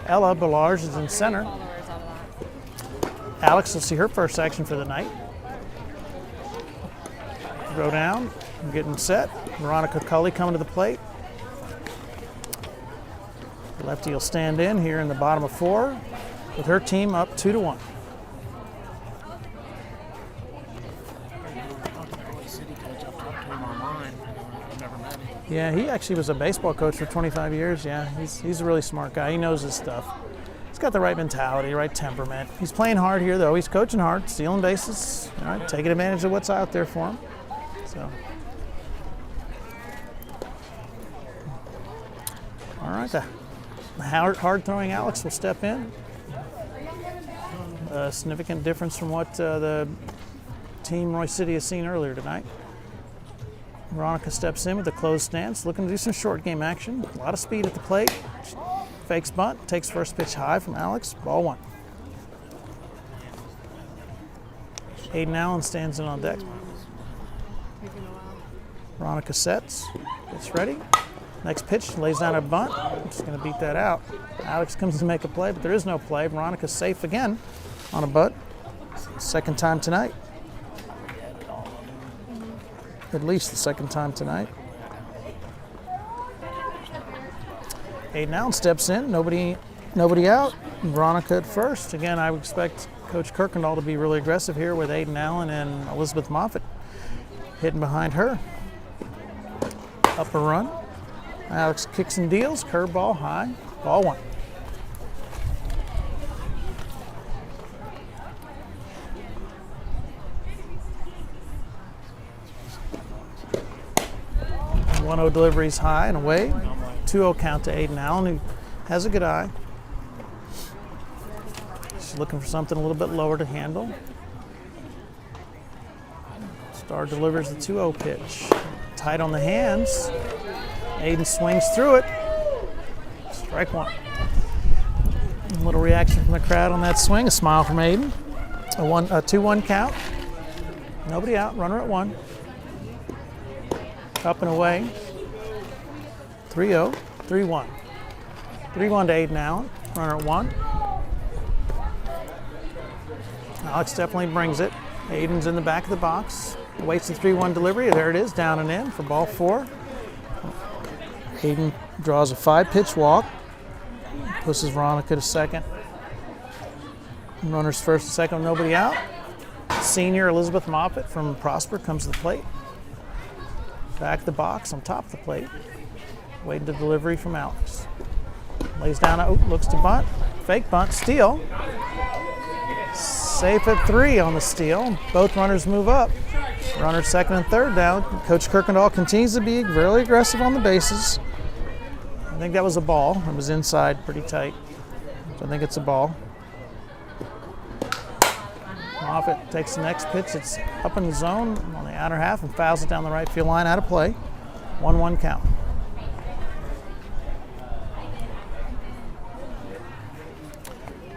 Ella Ballage is in center. Alex will see her first action for the night. Go down, getting set. Veronica Cully coming to the plate. Lefty will stand in here in the bottom of 4 with her team up 2-1. Yeah, he actually was a baseball coach for 25 years. Yeah, he's a really smart guy. He knows his stuff. He's got the right mentality, right temperament. He's playing hard here, though. He's coaching hard, stealing bases, all right, taking advantage of what's out there for him. So, all right, the hard-throwing Alex will step in. A significant difference from what the Team Royse City has seen earlier tonight. Veronica steps in with a closed stance, looking to do some short game action. A lot of speed at the plate. Fakes bunt, takes first pitch high from Alex. Ball 1. Aiden Allen stands in on deck. Veronica sets, gets ready. Next pitch, lays down a bunt. Just going to beat that out. Alex comes to make a play, but there is no play. Veronica's safe again on a bunt. Second time tonight. At least the second time tonight. Aiden Allen steps in, nobody out. Veronica at first. Again, I would expect Coach Kirkendall to be really aggressive here with Aiden Allen and Elizabeth Moffitt hitting behind her. Up a run. Alex kicks and deals, curveball high, ball 1. One-0 deliveries high and away. 2-0 count to Aiden Allen, who has a good eye. She's looking for something a little bit lower to handle. Star delivers the 2-0 pitch. Tight on the hands. Aiden swings through it. Strike 1. A little reaction from the crowd on that swing. A smile from Aiden. A 2-1 count. Nobody out. Runner at 1. Up and away. 3-0. 3-1. 3-1 to Aiden Allen. Runner at 1. Alex definitely brings it. Aiden's in the back of the box. Waits the 3-1 delivery. There it is, down and in for ball 4. Aiden draws a 5-pitch walk. Pushes Veronica to second. Runners first and second, nobody out. Senior Elizabeth Moffitt from Prosper comes to the plate. Back of the box, on top of the plate. Waiting the delivery from Alex. Lays down, looks to bunt. Fake bunt, steal. Safe at 3 on the steal. Both runners move up. Runners second and third down. Coach Kirkendall continues to be really aggressive on the bases. I think that was a ball. It was inside pretty tight. So I think it's a ball. Moffitt takes the next pitch. It's up in the zone on the the outer half and fouls it down the right field line out of play. 1-1 count.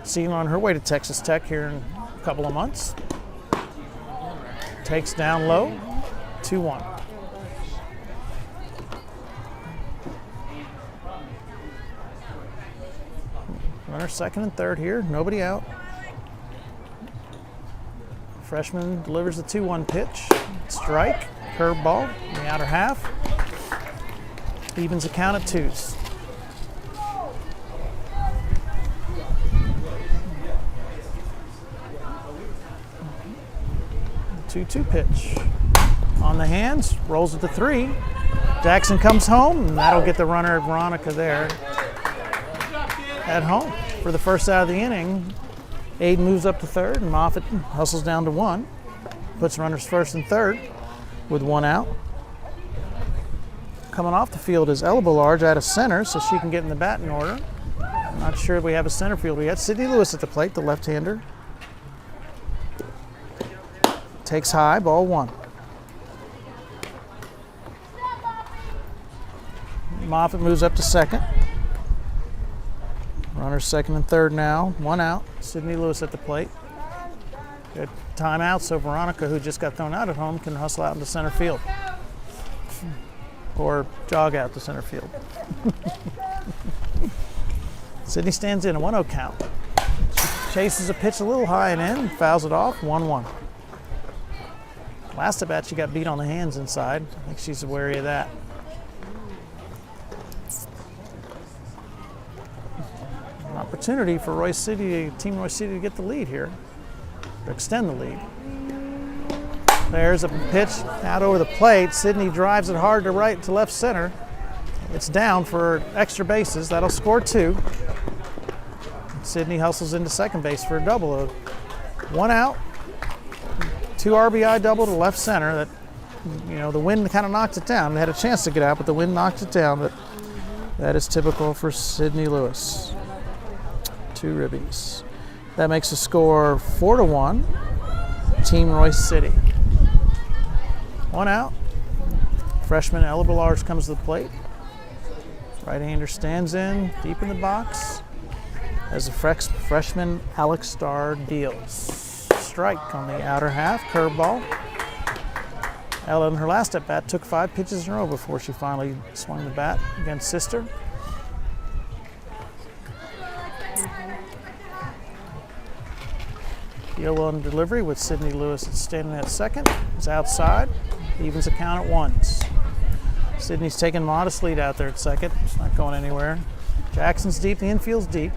Seen on her way to Texas Tech here in a couple of months. Takes down low, 2-1. Runner second and third here, nobody out. Freshman delivers the 2-1 pitch. Strike, curveball in the outer half. Evens the count at 2s. 2-2 pitch. On the hands, rolls it to 3. Jackson comes home, and that'll get the runner Veronica there at home. For the first out of the inning, Aiden moves up to third, and Moffitt hustles down to 1. Puts runners first and third with 1 out. Coming off the field is Ella Ballard out of center, so she can get in the batting order. I'm not sure if we have a center fielder yet. Sydney Lewis at the plate, the left-hander. Takes high, ball 1. Moffitt moves up to second. Runners second and third now, 1 out. Sydney Lewis at the plate. Good timeout, so Veronica, who just got thrown out at home, can hustle out into center field. Or jog out to center field. Sydney stands in a 1-0 count. Chases a pitch a little high and in, fouls it off, 1-1. Last at bat, she got beat on the hands inside. I think she's wary of that. An opportunity for Royse City, Team Royse City, to get the lead here, to extend the lead. There's a pitch out over the plate. Sydney drives it hard to right to left center. It's down for extra bases. That'll score 2. Sydney hustles into second base for a double. 1 out. 2 RBI double to left center. That, the wind kind of knocked it down. They had a chance to get out, but the wind knocked it down. But that is typical for Sydney Lewis. 2 ribbies. That makes the score 4-1. Team Royse City. 1 out. Freshman Ella Ballard comes to the plate. Right-hander stands in, deep in the box, as the freshman Alex Starr deals. Strike on the outer half, curveball. Ella in her last at-bat took 5 pitches in a row before she finally swung the bat against sister. Deal on delivery with Sydney Lewis standing at second. It's outside. Evens the count at 1s. Sydney's taking modest lead out there at second. It's not going anywhere. Jackson's deep. The infield's deep.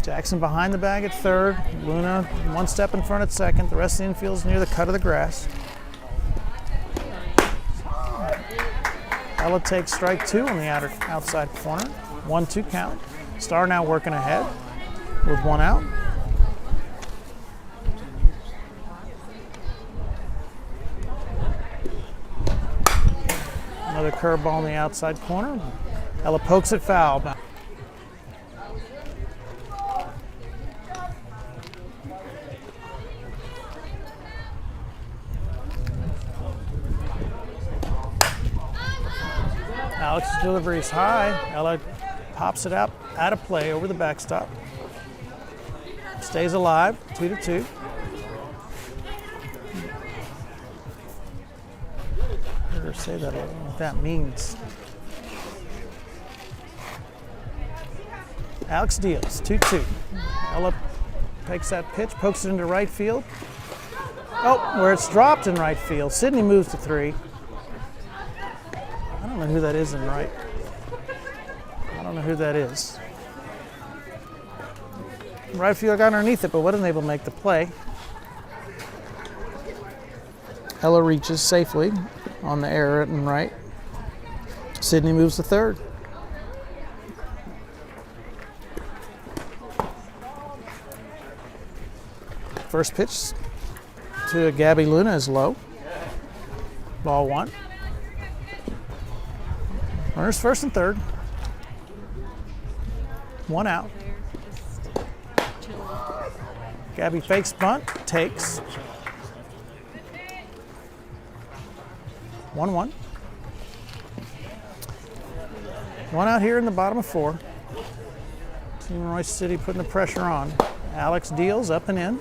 Jackson behind the bag at third. Luna 1 step in front at second. The rest of the infield's near the cut of the grass. Ella takes strike 2 on the outside corner. 1-2 count. Starr now working ahead with 1 out. Another curveball on the outside corner. Ella pokes it foul. Alex's delivery is high. Ella pops it out of play over the backstop. Stays alive, 2-2. Heard her say that. I don't know what that means. Alex deals, 2-2. Ella takes that pitch, pokes it into right field. Oh, where it's dropped in right field. Sydney moves to 3. I don't know who that is in right. I don't know who that is. Right field got underneath it, but wasn't able to make the play. Ella reaches safely on the error and right. Sydney moves to third. First pitch to Gabby Luna is low. Ball 1. Runners first and third. 1 out. Gabby fakes bunt, takes. 1-1. One out here in the bottom of 4. Team Royse City putting the pressure on. Alex deals up and in.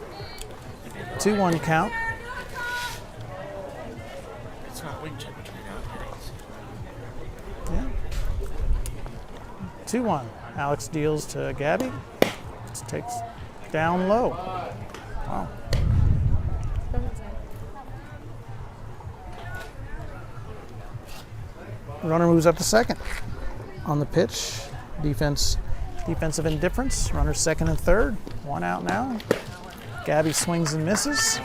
2-1 count. It's not weak check between Yeah. 2-1. Alex deals to Gabby. Takes down low. Wow. Runner moves up to second. On the pitch, defensive indifference. Runner second and third. 1 out now. Gabby swings and misses.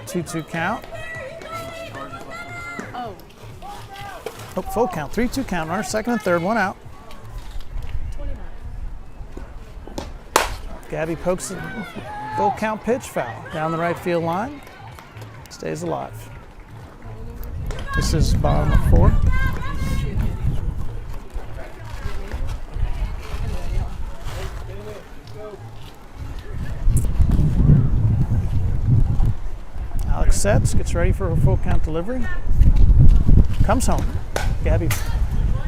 2-2 count. Oh. Oh, full count. 3-2 count. Runner second and third. 1 out. 29. Gabby pokes the full count pitch foul down the right field line. Stays alive. This is bottom of 4. Alex sets, gets ready for her full count delivery. Comes home. Gabby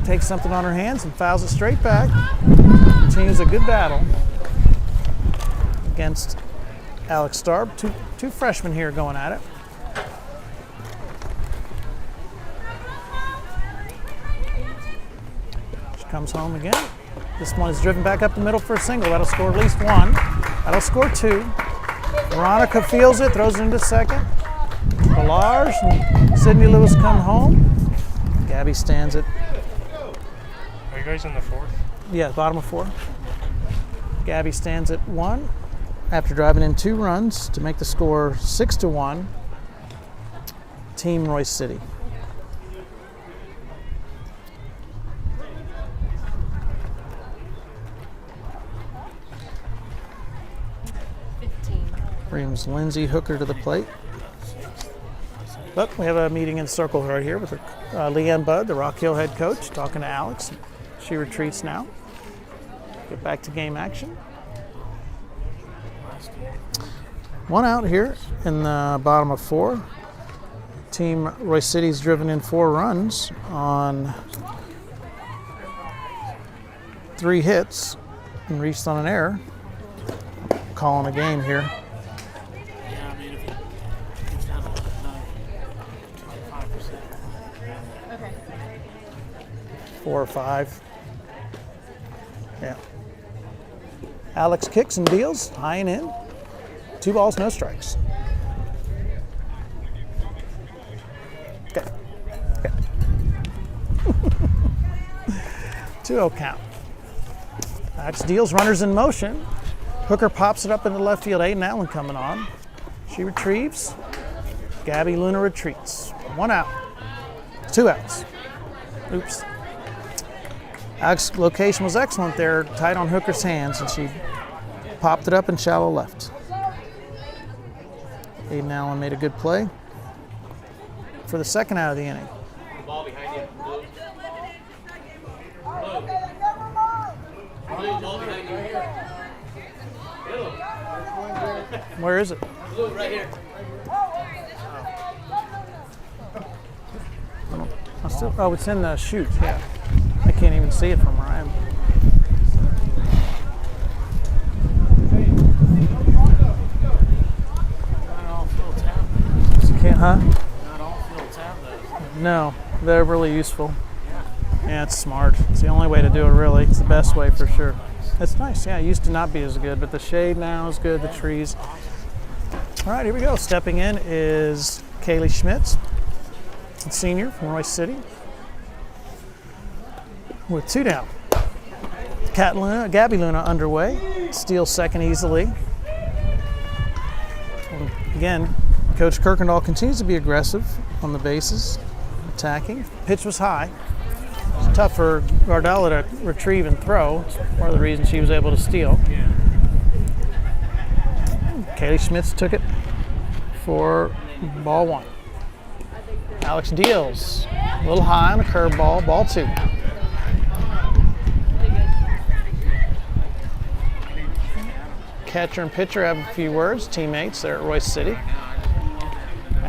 takes something on her hands and fouls it straight back. Continues a good battle against Alex Starb. Two freshmen here going at it. She comes home again. This one is driven back up the middle for a single. That'll score at least 1. That'll score 2. Veronica feels it, throws it into second. Ballage and Sydney Lewis come home. Gabby stands it. Are you guys in the 4th? Yeah, bottom of 4. Gabby stands at 1 after driving in 2 runs to make the score 6-1. Team Royse City. Brings Lindsay Hooker to the plate. But we have a meeting in circle right here with Leanne Budd, the Rock Hill head coach, talking to Alex. She retreats now. Get back to game action. 1 out here in the bottom of 4. Team Royse City's driven in 4 runs on 3 hits and reached on an error. Calling a game here. Yeah, I mean, if it's down to 25%. Okay. 4 or 5. Yeah. Alex kicks and deals, high and in. 2 balls, no strikes. Okay. 2-0 count. Alex deals, runners in motion. Hooker pops it up into left field. Aiden Allen coming on. She retrieves. Gabby Luna retreats. 1 out. 2 outs. Oops. Alex's location was excellent there, tight on Hooker's hands, and she popped it up in shallow left. Aiden Allen made a good play for the second out of the inning. Ball behind you. Blue. Ball behind you. Where is it? Blue, right here. Oh, it's in the chute, yeah. I can't even see it from where I am. Not all fields have those. Can't, huh? Not all fields have those. No, they're really useful. Yeah, it's smart. It's the only way to do it, really. It's the best way for sure. It's nice, yeah. It used to not be as good, but the shade now is good, the trees. All right, here we go. Stepping in is Kaylee Schmitz, a senior from Royse City, with 2 down. Gabby Luna underway, steals second easily. And again, Coach Kirkendall continues to be aggressive on the bases, attacking. Pitch was high. It's tough for Gardella to retrieve and throw. It's part of the reason she was able to steal. Yeah. Kaylee Schmitz took it for ball 1. Alex deals. A little high on a curveball, ball 2. Catcher and pitcher have a few words, teammates there at Royse City.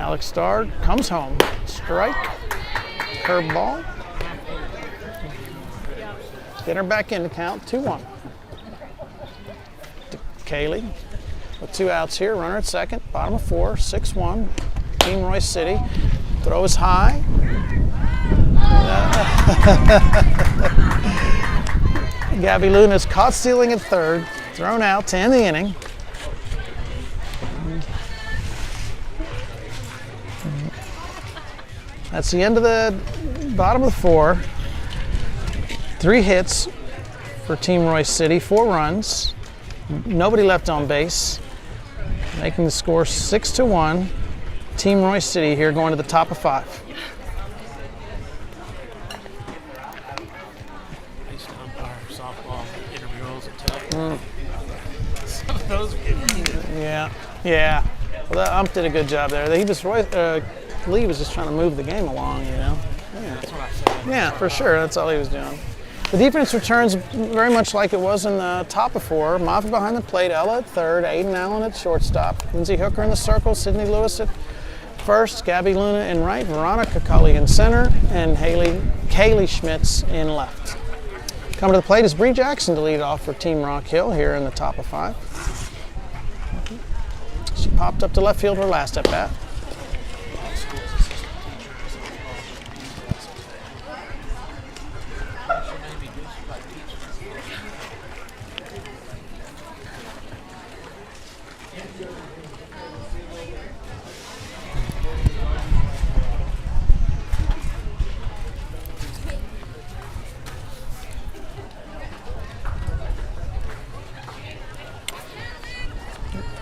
Alex Starr comes home. Strike. Curveball. Get her back in to count 2-1. Kaylee with 2 outs here. Runner at second. Bottom of 4. 6-1. Team Royse City. Throw is high. Gabby Luna's caught stealing at third. Thrown out to end the inning. That's the end of the bottom of the 4. 3 hits for Team Royse City, 4 runs. Nobody left on base. Making the score 6-1. Team Royse City here going to the top of 5. I used to umpire softball intramurals at Tech. Some of those were Yeah. Well, the ump did a good job there. Lee was just trying to move the game along, Yeah. That's what I'm saying. Yeah, for sure. That's all he was doing. The defense returns very much like it was in the top of 4. Moffitt behind the plate, Ella at third, Aiden Allen at shortstop, Lindsay Hooker in the circle, Sydney Lewis at first, Gabby Luna in right, Veronica Cully in center, and Kaylee Schmitz in left. Coming to the plate is Bree Jackson to lead off for Team Rock Hill here in the top of 5. She popped up to left field her last at bat.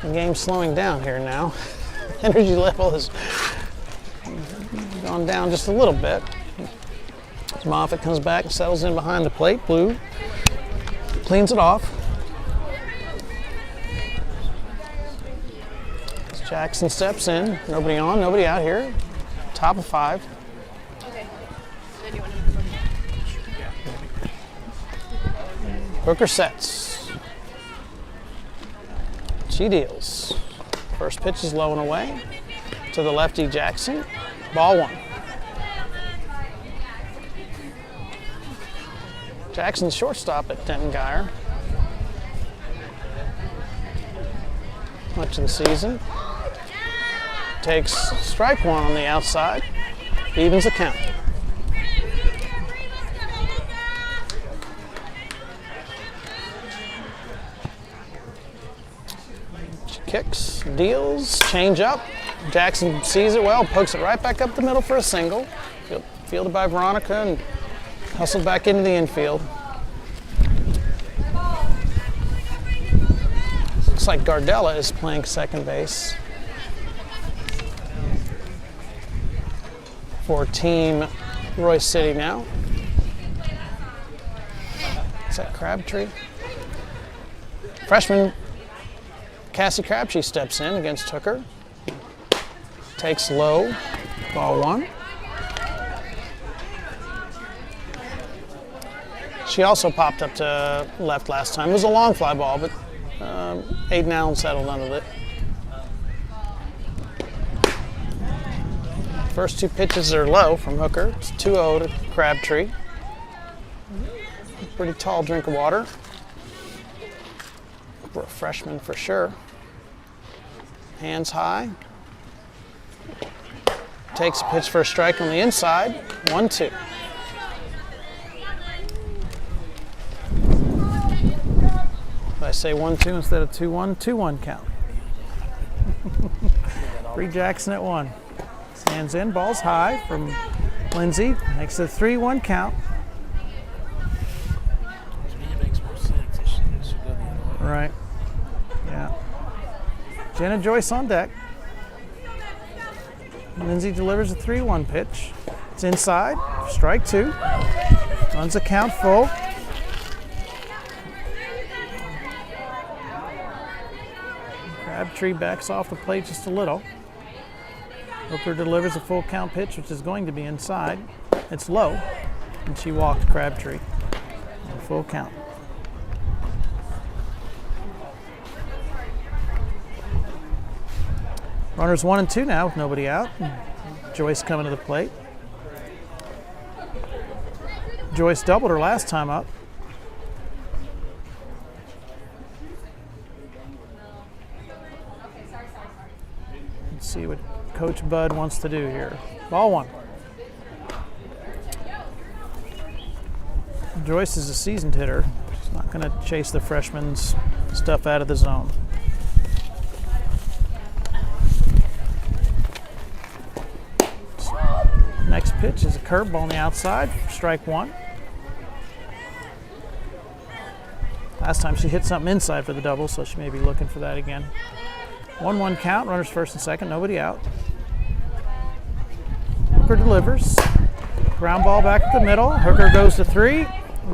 The game's slowing down here now. Energy level has gone down just a little bit. As Moffitt comes back and settles in behind the plate, Blue cleans it off. As Jackson steps in, nobody on, nobody out here. Top of 5. Okay. Then you want to Hooker sets. She deals. First pitch is low and away to the lefty Jackson. Ball 1. Jackson's shortstop at Denton Geyer. Much of the season. Takes strike 1 on the outside. Evens the count. Kicks, deals, change up. Jackson sees it well, pokes it right back up the middle for a single. Fielded by Veronica and hustled back into the infield. Looks like Gardella is playing second base for Team Royse City now. Is that Crabtree? Freshman Cassie Crabtree steps in against Hooker. Takes low, ball 1. She also popped up to left last time. It was a long fly ball, but Aiden Allen settled under it. First 2 pitches are low from Hooker. It's 2-0 to Crabtree. Pretty tall drink of water. For a freshman for sure. Hands high. Takes a pitch for a strike on the inside. 1-2. If I say 1-2 instead of 2-1, 2-1 count. Bree Jackson at 1. Stands in, ball's high from Lindsay. Makes it a 3-1 count. To me, it makes more sense. It should go the other way. Right. Yeah. Jenna Joyce on deck. Lindsay delivers a 3-1 pitch. It's inside. Strike 2. Runs the count full. Crabtree backs off the plate just a little. Hooker delivers a full count pitch, which is going to be inside. It's low, and she walked Crabtree. Full count. Runners 1 and 2 now with nobody out. Joyce coming to the plate. Joyce doubled her last time up. Let's see what Coach Bud wants to do here. Ball 1. Joyce is a seasoned hitter. She's not going to chase the freshman's stuff out of the zone. Next pitch is a curveball on the outside, strike 1. Last time she hit something inside for the double, so she may be looking for that again. 1-1 count, runners first and second, nobody out. Hooker delivers. Ground ball back at the middle. Hooker goes to 3,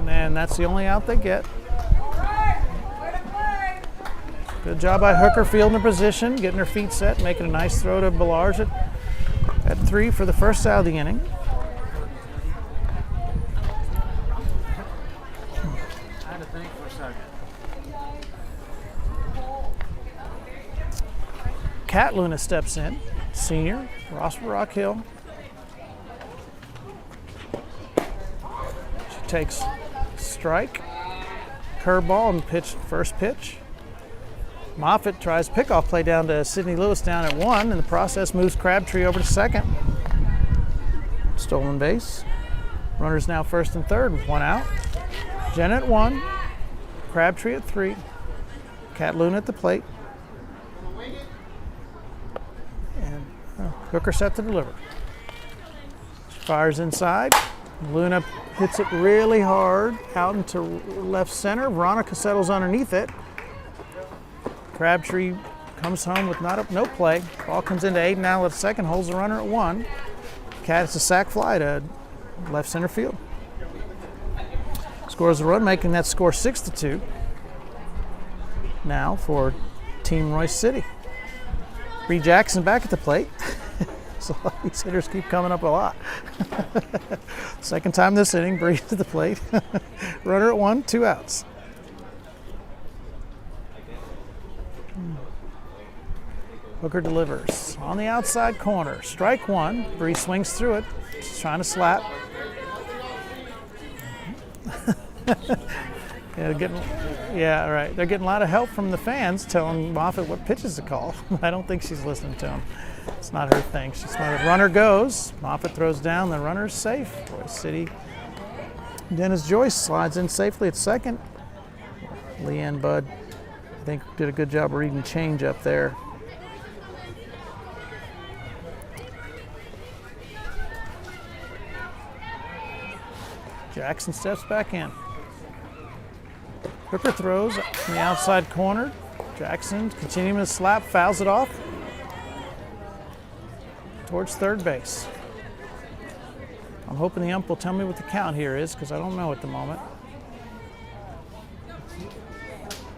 and that's the only out they get. Good job by Hooker fielding her position, getting her feet set, making a nice throw to Ballage at 3 for the first out of the inning. I had to think for a second. Kat Luna steps in, senior, Rock Hill. She takes strike, curveball, and first pitch. Moffitt tries pickoff play down to Sydney Lewis down at 1. In the process, moves Crabtree over to second. Stolen base. Runners now first and third with 1 out. Jenna at 1. Crabtree at 3. Kat Luna at the plate. And Hooker set to deliver. She fires inside. Luna hits it really hard out into left center. Veronica settles underneath it. Crabtree comes home with no play. Ball comes into Aiden now at second, holds the runner at 1. Cat, it's a sac fly to left center field. Scores a run, making that score 6-2. Now for Team Royse City. Bree Jackson back at the plate. So these hitters keep coming up a lot. Second time this inning, Bree to the plate. Runner at 1, 2 outs. Hooker delivers on the outside corner. Strike 1. Bree swings through it. She's trying to slap. Yeah, right. They're getting a lot of help from the fans telling Moffitt what pitches to call. I don't think she's listening to them. It's not her thing. She's smart. Runner goes. Moffitt throws down. The runner's safe. Royse City. Dennis Joyce slides in safely at second. Leanne Budd, I think, did a good job of reading change up there. Jackson steps back in. Hooker throws in the outside corner. Jackson continuing to slap, fouls it off towards third base. I'm hoping the ump will tell me what the count here is because I don't know at the moment.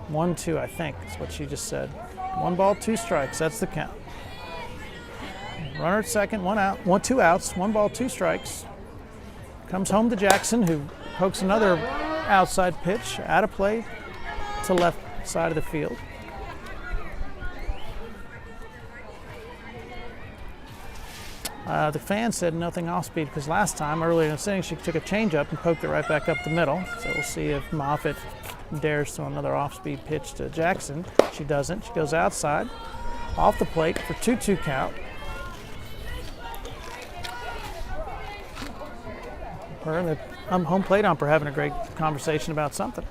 1-2, I think, is what she just said. 1 ball, 2 strikes, that's the count. Runner at second, 1 out, 2 outs, 1 ball, 2 strikes. Comes home to Jackson, who pokes another outside pitch out of play to left side of the field. The fan said nothing off speed because last time, earlier in the inning, she took a changeup and poked it right back up the middle. So we'll see if Moffitt dares throw another off-speed pitch to Jackson. She doesn't. She goes outside, off the plate for 2-2 count. Her and the home plate ump are having a great conversation about something.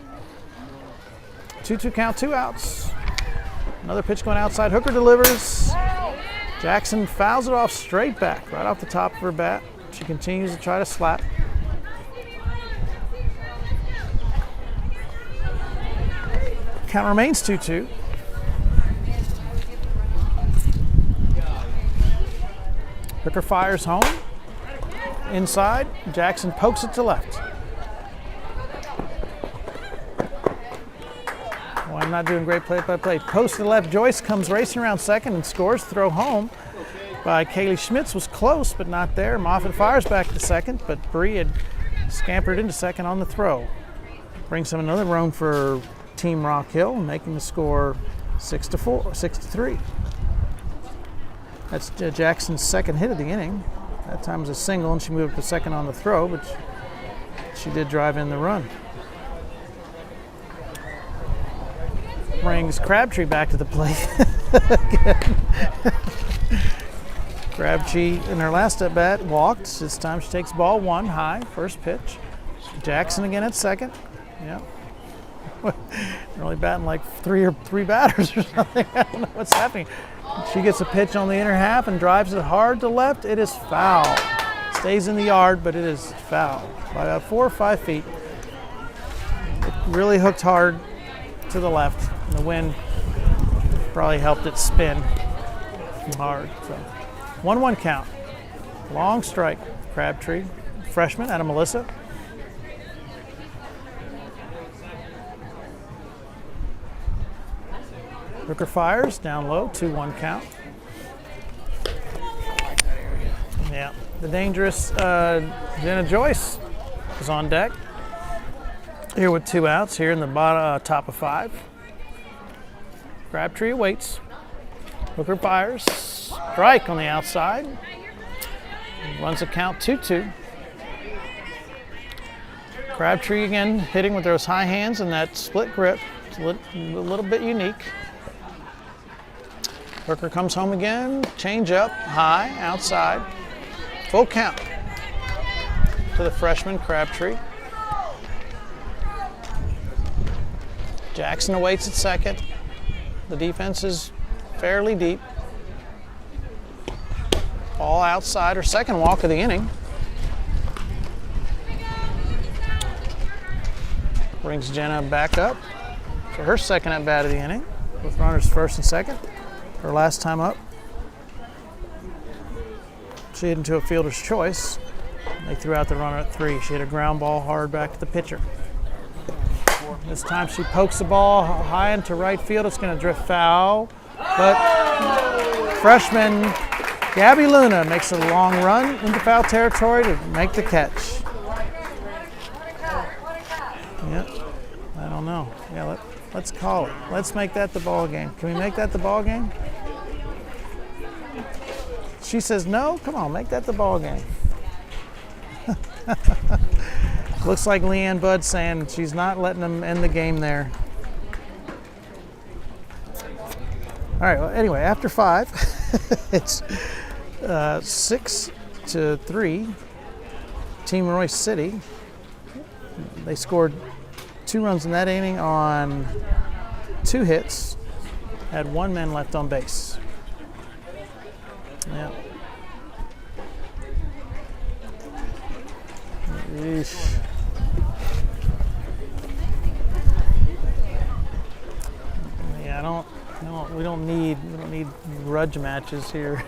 2-2 count, 2 outs. Another pitch going outside. Hooker delivers. Jackson fouls it off straight back, right off the top of her bat. She continues to try to slap. Count remains 2-2. Hooker fires home. Inside, Jackson pokes it to left. Well, I'm not doing great play-by-play. Post to the left, Joyce comes racing around second and scores. Throw home by Kaylee Schmitz was close, but not there. Moffitt fires back to second, but Bree had scampered into second on the throw. Brings him another run for Team Rock Hill, making the score 6-3. That's Jackson's second hit of the inning. That time was a single, and she moved up to second on the throw, but she did drive in the run. Brings Crabtree back to the plate. Crabtree in her last at bat walked. This time she takes ball 1 high, first pitch. Jackson again at second. Yep. Really batting like three batters or something. I don't know what's happening. She gets a pitch on the inner half and drives it hard to left. It is foul. Stays in the yard, but it is foul by about 4 or 5 feet. It really hooked hard to the left. And the wind probably helped it spin hard. So 1-1 count. Long strike. Crabtree, freshman out of Melissa. Hooker fires, down low, 2-1 count. Yeah, the dangerous Jenna Joyce is on deck. Here with 2 outs, here in the bottom, top of 5. Crabtree waits. Hooker fires, strike on the outside. Runs the count 2-2. Crabtree again hitting with those high hands and that split grip. It's a little bit unique. Hooker comes home again, change up, high, outside. Full count to the freshman Crabtree. Jackson awaits at second. The defense is fairly deep. Ball outside, her second walk of the inning. Brings Jenna back up for her second at bat of the inning with runners first and second. Her last time up. She hit into a fielder's choice. They threw out the runner at 3. She hit a ground ball hard back to the pitcher. This time she pokes the ball high into right field. It's going to drift foul. But freshman Gabby Luna makes a long run into foul territory to make the catch. Yep. I don't know. Yeah, let's call it. Let's make that the ball game. Can we make that the ball game? She says no. Come on, make that the ball game. Looks like Leanne Budd saying she's not letting them end the game there. All right. Well, anyway, after 5, it's 6-3. Team Royse City. They scored 2 runs in that inning on 2 hits. Had 1 man left on base. Yeah. Eesh. Yeah, we don't need grudge matches here.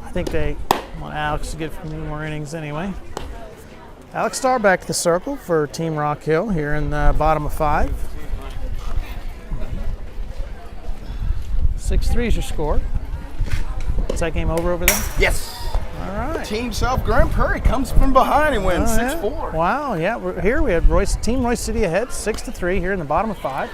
I think they want Alex to get a few more innings anyway. Alex Starr back to the circle for Team Rock Hill here in the bottom of 5. 6-3 is your score. Is that game over there? Yes. All right. Team South Grand Prairie comes from behind and wins 6-4. Yeah. Wow, yeah. We're here we have Team Royse City ahead, 6-3 here in the bottom of 5.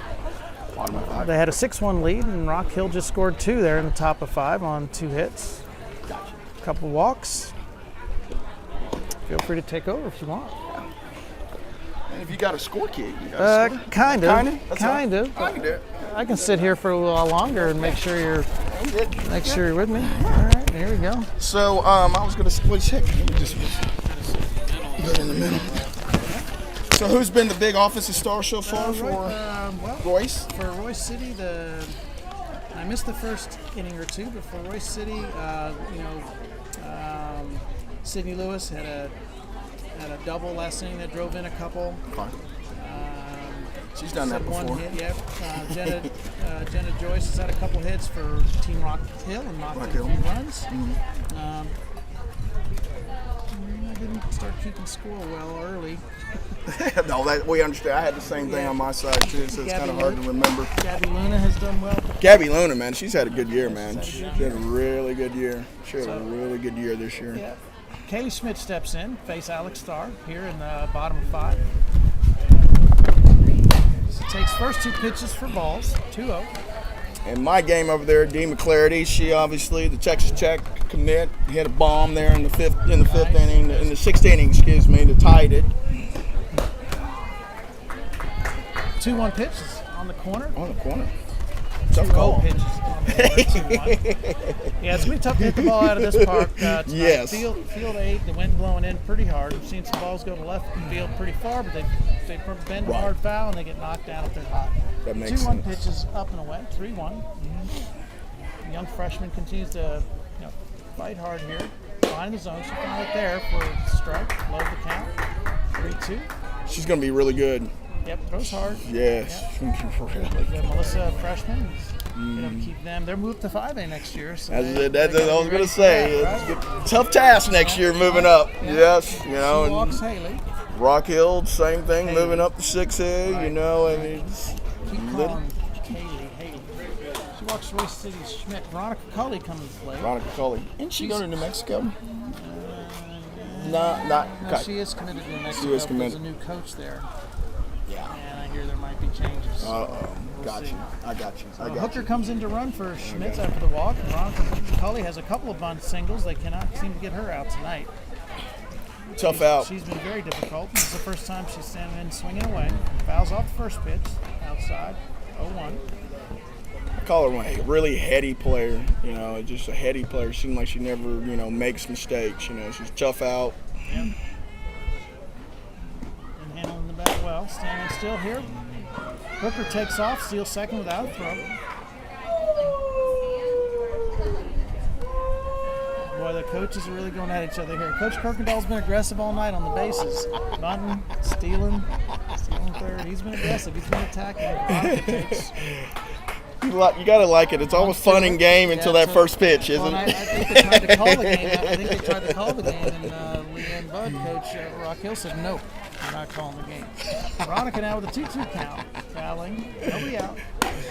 They had a 6-1 lead, and Rock Hill just scored 2 there in the top of 5 on 2 hits. Gotcha. A couple walks. Feel free to take over if you want. And if you got a score kid, you got a score? Kind of. I can do it. I can sit here for a little while longer and make sure you're with me. All right, here we go. So I was going to check. Let me just put it in the middle. So who's been the big offensive star so far for Royse? For Royse City, I missed the first inning or 2, but for Royse City, Sydney Lewis had a double last inning that drove in a couple. She's done that before. 1 hit, yeah. Jenna Joyce has had a couple hits for Team Rock Hill and knocked in 3 runs. Mm-hmm. I didn't start keeping score well early. No, we understand. I had the same thing on my side too, so it's kind of hard to remember. Gabby Luna has done well. Gabby Luna, man, she's had a good year, man. She's had a really good year. She had a really good year this year. Yeah. Kaylee Schmidt steps in, face Alex Starr here in the bottom of 5. Takes first 2 pitches for balls, 2-0. And my game over there, Dee McClarity, she obviously, the Texas Tech commit, hit a bomb there in the fifth inning, in the 6th inning, excuse me, to tie it. 2-1 pitches on the corner. On the corner. Tough 2-0 call. pitches on the corner, 2-1. Yeah, it's going to be tough to hit the ball out of this park tonight. Yes. Field 8, the wind blowing in pretty hard. We've seen some balls go to left field pretty far, but they bend Right. hard foul and they get knocked down if they're hot. That makes 2-1 sense. pitches up and away, 3-1. The young freshman continues to fight hard here. Find the zone. She found it there for a strike. Load the count. 3-2. She's going to be really good. Yep, throws hard. Yes. Really The Melissa freshman is keep them. They're moved to 5A next year. So That's what I was going to say. It's a tough task next year moving up. Yeah. Yes. She walks Haley. Rock Hill, same thing, moving up to 6A, Right. you know, I mean, it's Keep calling Haley. She walks Royse City Schmidt. Veronica Cully coming to play. Veronica Cully. Didn't she go to New Mexico? No, Okay. she is committed to New Mexico. She is committed. There's a new coach there. Yeah. And I hear there might be changes. Uh-oh. We'll Got see. you. I got you. I got Hooker you. comes in to run for Schmitz after the walk. Veronica Cully has a couple of bunt singles. They cannot seem to get her out tonight. Tough out. She's been very difficult. This is the first time she's standing in, swinging away. Fouls off the first pitch, outside, 0-1. I call her a really heady player, you know, just a heady player. Seems like she never, makes mistakes, she's tough out. Yep. And handling the bat well. Standing still here. Hooker takes off, steals second without a throw. Boy, the coaches are really going at each other here. Coach Kirkendall's been aggressive all night on the bases. Bunting, stealing third. He's been aggressive. He's been attacking. Veronica takes. You got to like it. It's always fun and game until that first pitch, isn't I it? think they tried to call the game. I think they tried to call the game, and Leanne Budd, Coach Rock Hill, said, nope, we're not calling the game. Veronica now with a 2-2 count. Fouling. Nobody out.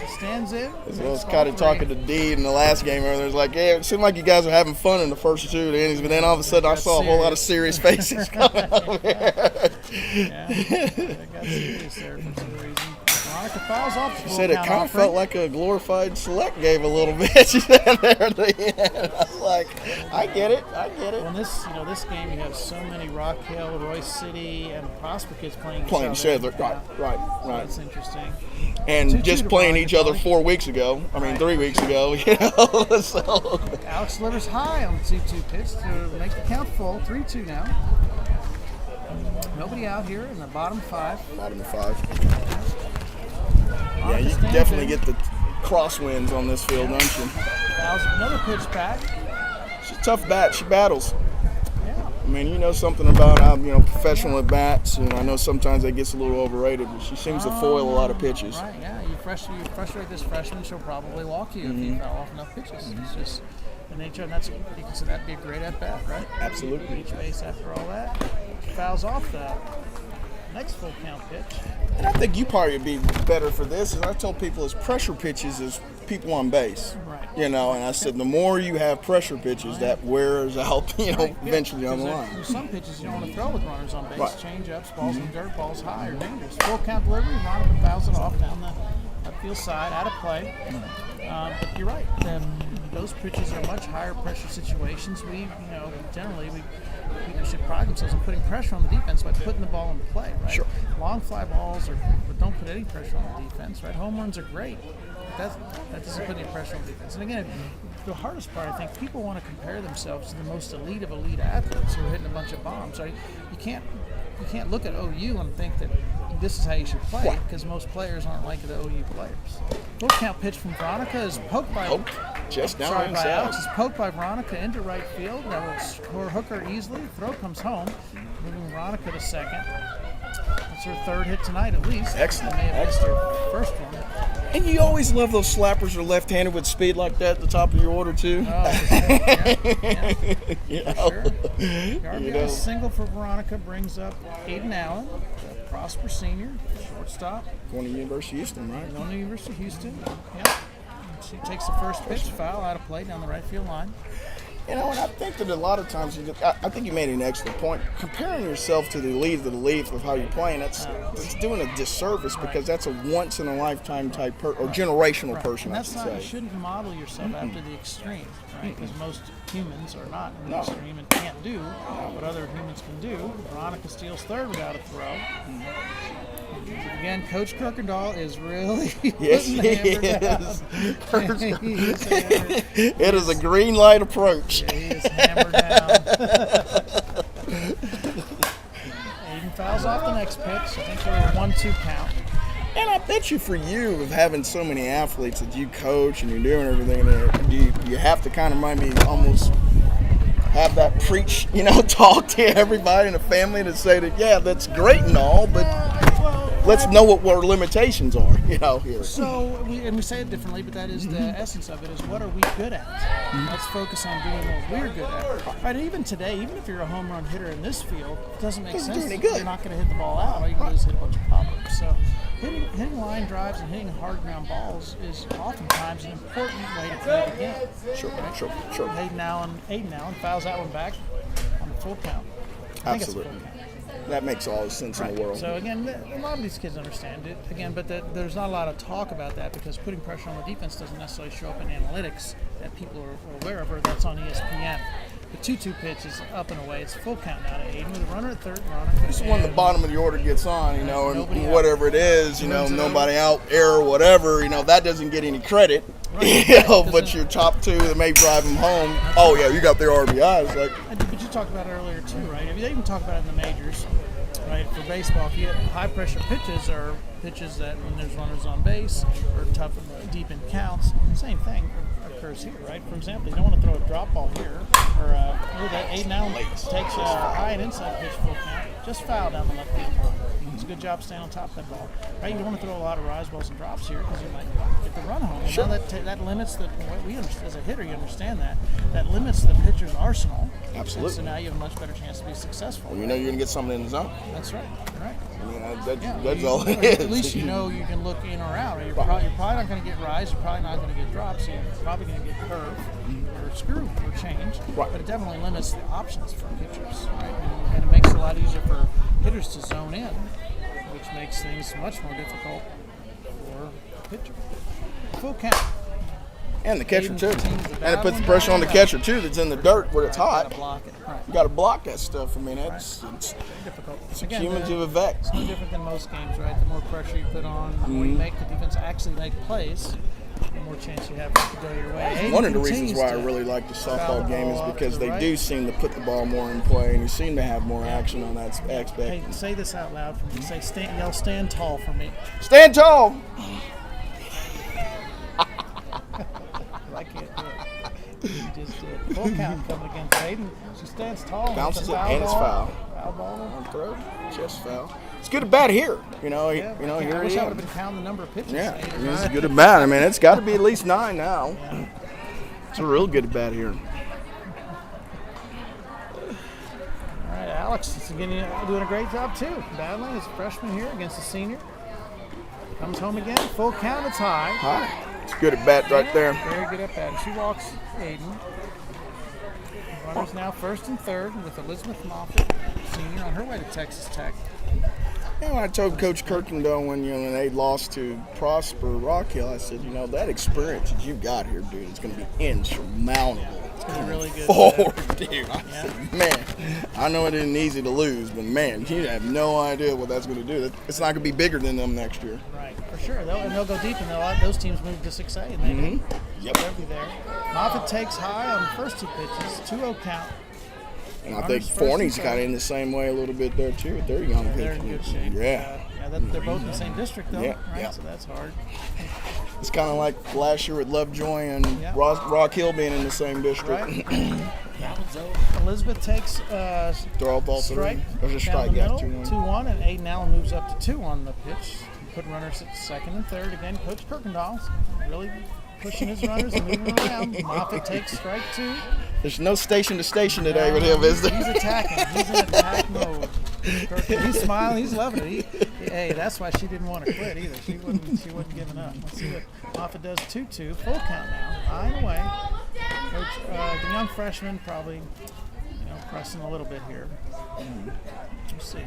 She stands in. As well as kind of talking to Dee in the last game earlier. It was like, yeah, it seemed like you guys were having fun in the first 2 innings, but then all of a sudden I saw a whole lot of serious faces coming over here. Yeah, it got serious there for some reason. Veronica fouls off the She full said it count kind of offering. felt like a glorified select game a little bit. She said there at the end. I was like, I get it. Well, in this game, you have so many Rock Hill, Royse City, and Prosper kids playing Playing each other. each other. Right. That's interesting. And 2-2 just to playing Veronica each other Cully. 4 weeks ago. I mean, 3 weeks ago. So. Alex delivers high on the 2-2 pitch to make the count full. 3-2 now. Nobody out here in the bottom 5. Bottom of 5. Yeah, you can definitely get the crosswinds on this field, don't you? Fouls another pitch back. She's a tough bat. She battles. Yeah. I mean, you know something about how, professional at bats, and I know sometimes that gets a little overrated, but she seems to foil a lot of pitches. Right, yeah. You frustrate this freshman, she'll probably walk you if you foul off enough pitches. It's just the nature, and you consider that'd be a great at-bat, right? Absolutely. Each base after all that. Fouls off the next full count pitch. And I think you probably would be better for this, as I told people, is pressure pitches is people on base. Right. And I said the more you have pressure pitches, that wears out, eventually on the line. There's some pitches you don't want to throw with runners on base. Right. Change-ups, balls in dirt, balls high are dangerous. Full count delivery, Veronica fouls it off down the upfield side, out of play. But you're right. Those pitches are much higher pressure situations. Generally people should pride themselves on putting pressure on the defense by putting the ball in play, right? Sure. Long fly balls but don't put any pressure on the defense, right? Home runs are great. That doesn't put any pressure on the defense. And again, the hardest part, I think, people want to compare themselves to the most elite of elite athletes who are hitting a bunch of bombs. Right? You can't look at OU and think that this is how you should play, because most players aren't like the OU players. Full count pitch from Veronica is poked by Just down by inside. Alex. Is poked by Veronica into right field. That will score Hooker easily. Throw comes home, moving Veronica to second. That's her third hit tonight, at least. Excellent. May have missed her first one. And you always love those slappers that are left-handed with speed like that at the top of your order, too. Oh, for sure. Yeah. For sure. The RBI single for Veronica brings up Aiden Allen, the Prosper senior, shortstop. Going to University of Houston, right? Going to University of Houston. Yep. She takes the first pitch, foul out of play down the right field line. You know, and I think that a lot of times, I think you made an excellent point. Comparing yourself to the elite of how you're playing, that's doing a disservice because that's a once-in-a-lifetime type or generational person, And I that's should not, say. you shouldn't model yourself after the extreme, right? Because most humans are not in the extreme and can't do what other humans can do. Veronica steals third without a throw. Again, Coach Kirkendall is really Yes, putting he the hammer down. He's hammered. It is a green light approach. Yeah, he is hammered down. Aiden fouls off the next pitch. I think we're a 1-2 count. And I bet you for you, of having so many athletes that you coach and you're doing everything, you have to kind of maybe almost have that preach, talk to everybody in the family to say that, yeah, that's great and all, but let's know what our limitations are, here. So, we say it differently, but that is the essence of it, is what are we good at? Let's focus on doing what we're good at. Right, even today, even if you're a home run hitter in this field, it doesn't make Doesn't do sense. any good. You're not going to hit the ball out. All you can do is hit a bunch of pop-ups. So, hitting line drives and hitting hard ground balls is oftentimes an important way to play the game. Sure. Aiden Allen fouls that one back on the full count. I think it's a full Absolutely. count. That makes all the sense in the world. So again, a lot of these kids understand it. Again, but there's not a lot of talk about that because putting pressure on the defense doesn't necessarily show up in analytics that people are aware of, or that's on ESPN. The 2-2 pitch is up and away. It's full count now to Aiden with a runner at third. It's when the bottom of the order gets on, and Nobody whatever it is, nobody out, error, whatever, that doesn't get any credit. Right. But your top two that may drive them home. Oh yeah, you got their RBIs. But you talked about it earlier too, right? They even talk about it in the majors, right? For baseball, if you get high pressure pitches or pitches that when there's runners on base or tough, deep in counts, same thing occurs here, right? For example, you don't want to throw a drop ball here, or that Aiden Allen takes a high and inside pitch full count, just foul down the left hand. It's a good job staying on top of that ball. Right? You don't want to throw a lot of rise balls and drops here because you might get the run home. And Sure. now that limits we understand, as a hitter, you understand that limits the pitcher's arsenal. Absolutely. And so now you have a much better chance to be successful. Well, you're going to get something in the zone. That's right. Right. That's all it is. At least you know you can look in or out. You're probably not going to get rise. You're probably not going to get drops. You're probably going to get curve or screw or change. Right. But it definitely limits the options for pitchers. Right. And it makes it a lot easier for hitters to zone in, which makes things much more difficult for a pitcher. Full count. And the catcher, Aiden too. continues the And it puts battle. pressure on the catcher, too, that's in the dirt where it's Gotta hot. block it. Right. You got to block that stuff. I mean, it's Difficult. a cumulative effect. It's no different than most games, right? The more pressure you put on, the more you make the defense actually make plays, the more chance you have to go your way. One of the Aiden reasons why I continues really like the foul softball the game ball is off because to the they right. do seem to put the ball more in play, and you seem to have more action on that aspect. Hey, say this out loud for me. Say, yell, stand tall for me. Stand tall! I can't do it. You just did. Full count coming against Aiden. She stands tall. and Bounces it's it, a and it's ball. foul. Foul ball. On throw, chest foul. It's good at bat here. Yeah, Here I wish he I would have is. been counting the number of pitches. Yeah, 8 or it's 9. good at bat. I mean, it's got to be at least 9 now. It's a real good at bat here. All right, Alex is doing a great job too. Battling as a freshman here against a senior. Comes home again. Full count. It's high. Hi. It's good at bat right there. Very good at bat. She walks Aiden. Runners now first and third with Elizabeth Moffitt, senior, on her way to Texas Tech. I told Coach Kirkendall when they lost to Prosper Rock Hill, I said, that experience that you got here, dude, is going to be insurmountable. It's going to be really good. Forward, dude. I said, man, I know it isn't easy to lose, but man, you have no idea what that's going to do. It's not going to be bigger than them next year. Right, for sure. They'll go deep, and those teams move to 6A, and they do. Yep. They'll be there. Moffitt takes high on the first 2 pitches, 2-0 count. And I think Forney's kind of in the same way a little bit there, too, with their young They're in pitchers. good shape. Yeah. They're both in the same district, though, Yeah, right? yeah. So that's hard. It's kind of like last year with Lovejoy and Yeah. Rock Hill being in the same district. Right. So Elizabeth takes Throw a ball through. strike There's a down strike, the yeah, middle, 2-1, and Aiden Allen moves up to 2 on the pitch. Put runners at second and third. Again, Coach Kirkendall's really pushing his runners and moving them around. Moffitt takes strike 2. There's no station to station today with him, is there? He's attacking. He's in attack mode. He's smiling. He's loving it. Hey, that's why she didn't want to quit either. She wasn't giving up. Let's see what Moffitt does. 2-2. Full count now. High and away. The young freshman probably, pressing a little bit here. Let's see.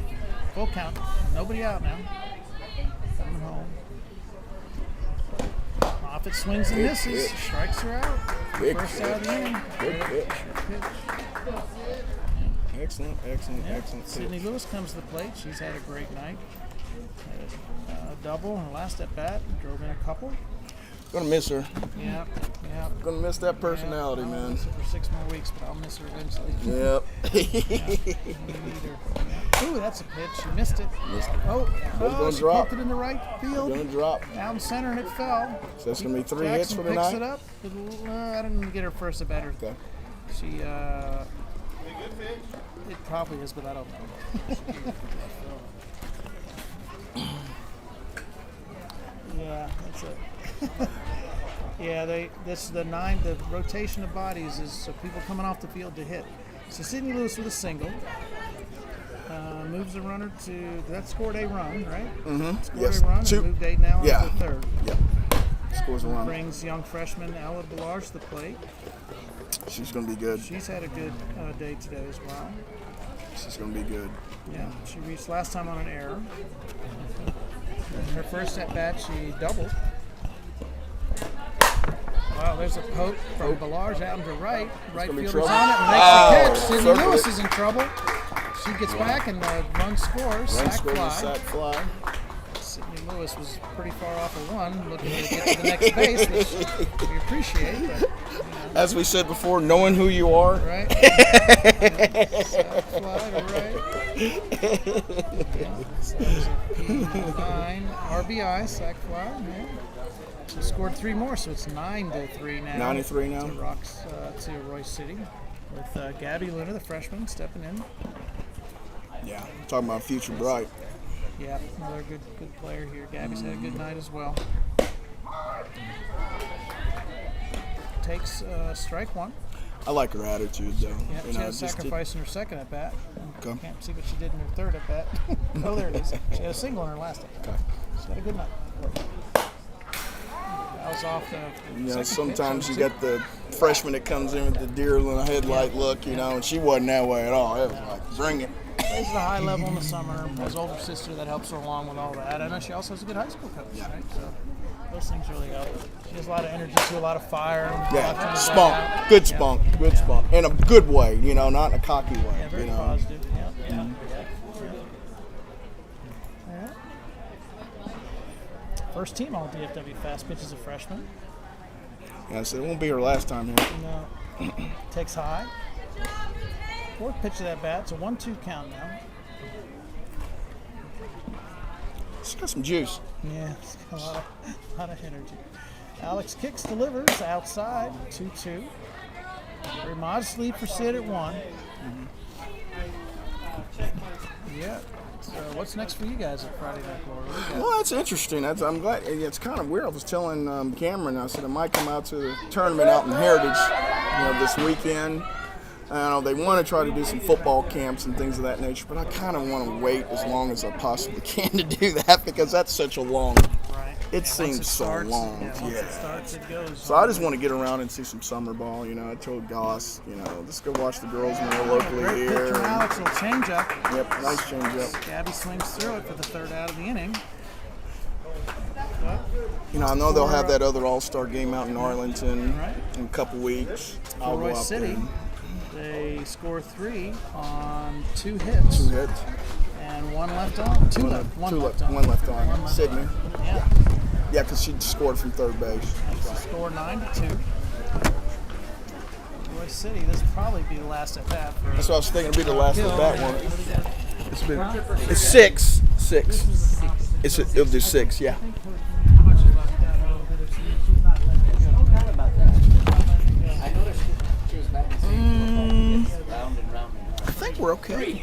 Full count. Nobody out now. Coming home. Moffitt swings and misses. Strikes her out. First out of the inning. Good pitch. Excellent. Sydney Lewis comes to the plate. She's had a great night. Had a double in her last at bat. Drove in a couple. Gonna miss her. Yeah. Gonna miss that personality, I'll man. miss her for 6 more weeks, but I'll miss her eventually. Yep. Ooh, that's a pitch. She missed it. Gonna She drop. poked it in the right field. Gonna drop. Out in center, and it fell. So that's gonna be 3 Jackson hits for the picks night. it up. I didn't get her first at batter. Okay. She, it probably is, but I don't know. Yeah, that's it. Yeah, this is the rotation of bodies is so people coming off the field to hit. So Sydney Lewis with a single. Moves the runner to, that scored a run, right? Mm-hmm. Scored Yes. a run and moved 8 now Yeah. into third. Yeah. Scores a run. Brings young freshman Ella Ballage to the plate. She's gonna be good. She's had a good day today as well. She's gonna be good. Yeah, she reached last time on an error. In her first at bat, she doubled. Wow, there's a poke from Ballage out into right. Right gonna be fielder's trouble. on it and makes the pitch. Sydney circle Lewis it. is in trouble. She gets back and the run scores. Run Sack scores a fly. sack fly. Sydney Lewis was pretty far off a one, looking to get to the next base, which we appreciate. But, As we said before, knowing who you are. right? Sack fly to right. So that was a P9 RBI sack fly. Yeah. She scored 3 more, so it's 9-3 now. 9-3 now. To Royse City, with Gabby Luna, the freshman, stepping in. Yeah. Talking about future bright. Yeah, another good player here. Gabby's had a good night as well. Takes strike 1. I like her attitude though. Yeah, You she know, had a just sacrifice in her second at bat. Okay. Can't see what she did in her third at bat. Oh, there it is. She had a single in her last at bat. Okay. She had a good night. That was off the second sometimes pitch. you got the freshman that comes in with the deer in the headlight look, and she wasn't that way at all. It was like, bring it. Plays at a high level in the summer. Has older sister that helps her along with all that. I know she also has a good high school coach, right? So those things really help. She has a lot of energy too, a lot of fire. Yeah, spunk. Good spunk. Good spunk. In a good way, not in a cocky way. Yeah, very positive. Yeah. First team all DFW Fastpitch is a freshman. Yeah, so it won't be her last time here. No. Takes high. Fourth pitch of that bat. It's a 1-2 count now. She's got some juice. Yeah, it's got a lot of energy. Alex kicks, delivers outside. 2-2. Very modest lead for Sid at 1. Yeah. So what's next for you guys at Friday Night Glory? Well, that's interesting. I'm glad. It's kind of weird. I was telling Cameron, I said I might come out to the tournament out in Heritage, this weekend. They want to try to do some football camps and things of that nature, but I kind of want to wait as long as I possibly can to do that because that's such a long. Right. It seems so long. Once it starts, it goes. So I just want to get around and see some summer ball. I told Goss, let's go watch the girls more locally Great pitch here. from Alex. Little change up. Yep, nice change up. Gabby swings through it for the third out of the inning. I know they'll have that other All-Star game out in Arlington in a couple weeks. For Royse City, they score 3 on 2 hits. 2 hits. And 1 left on. 2 left. 1 left on. 1 left on. Sydney. Yeah. Yeah, because she scored from third base. Score 9-2. Royse City, this will probably be the last at bat. That's what I was thinking. It'll be the last of that one. It's 6. 6. It'll do 6, yeah. I think we're okay.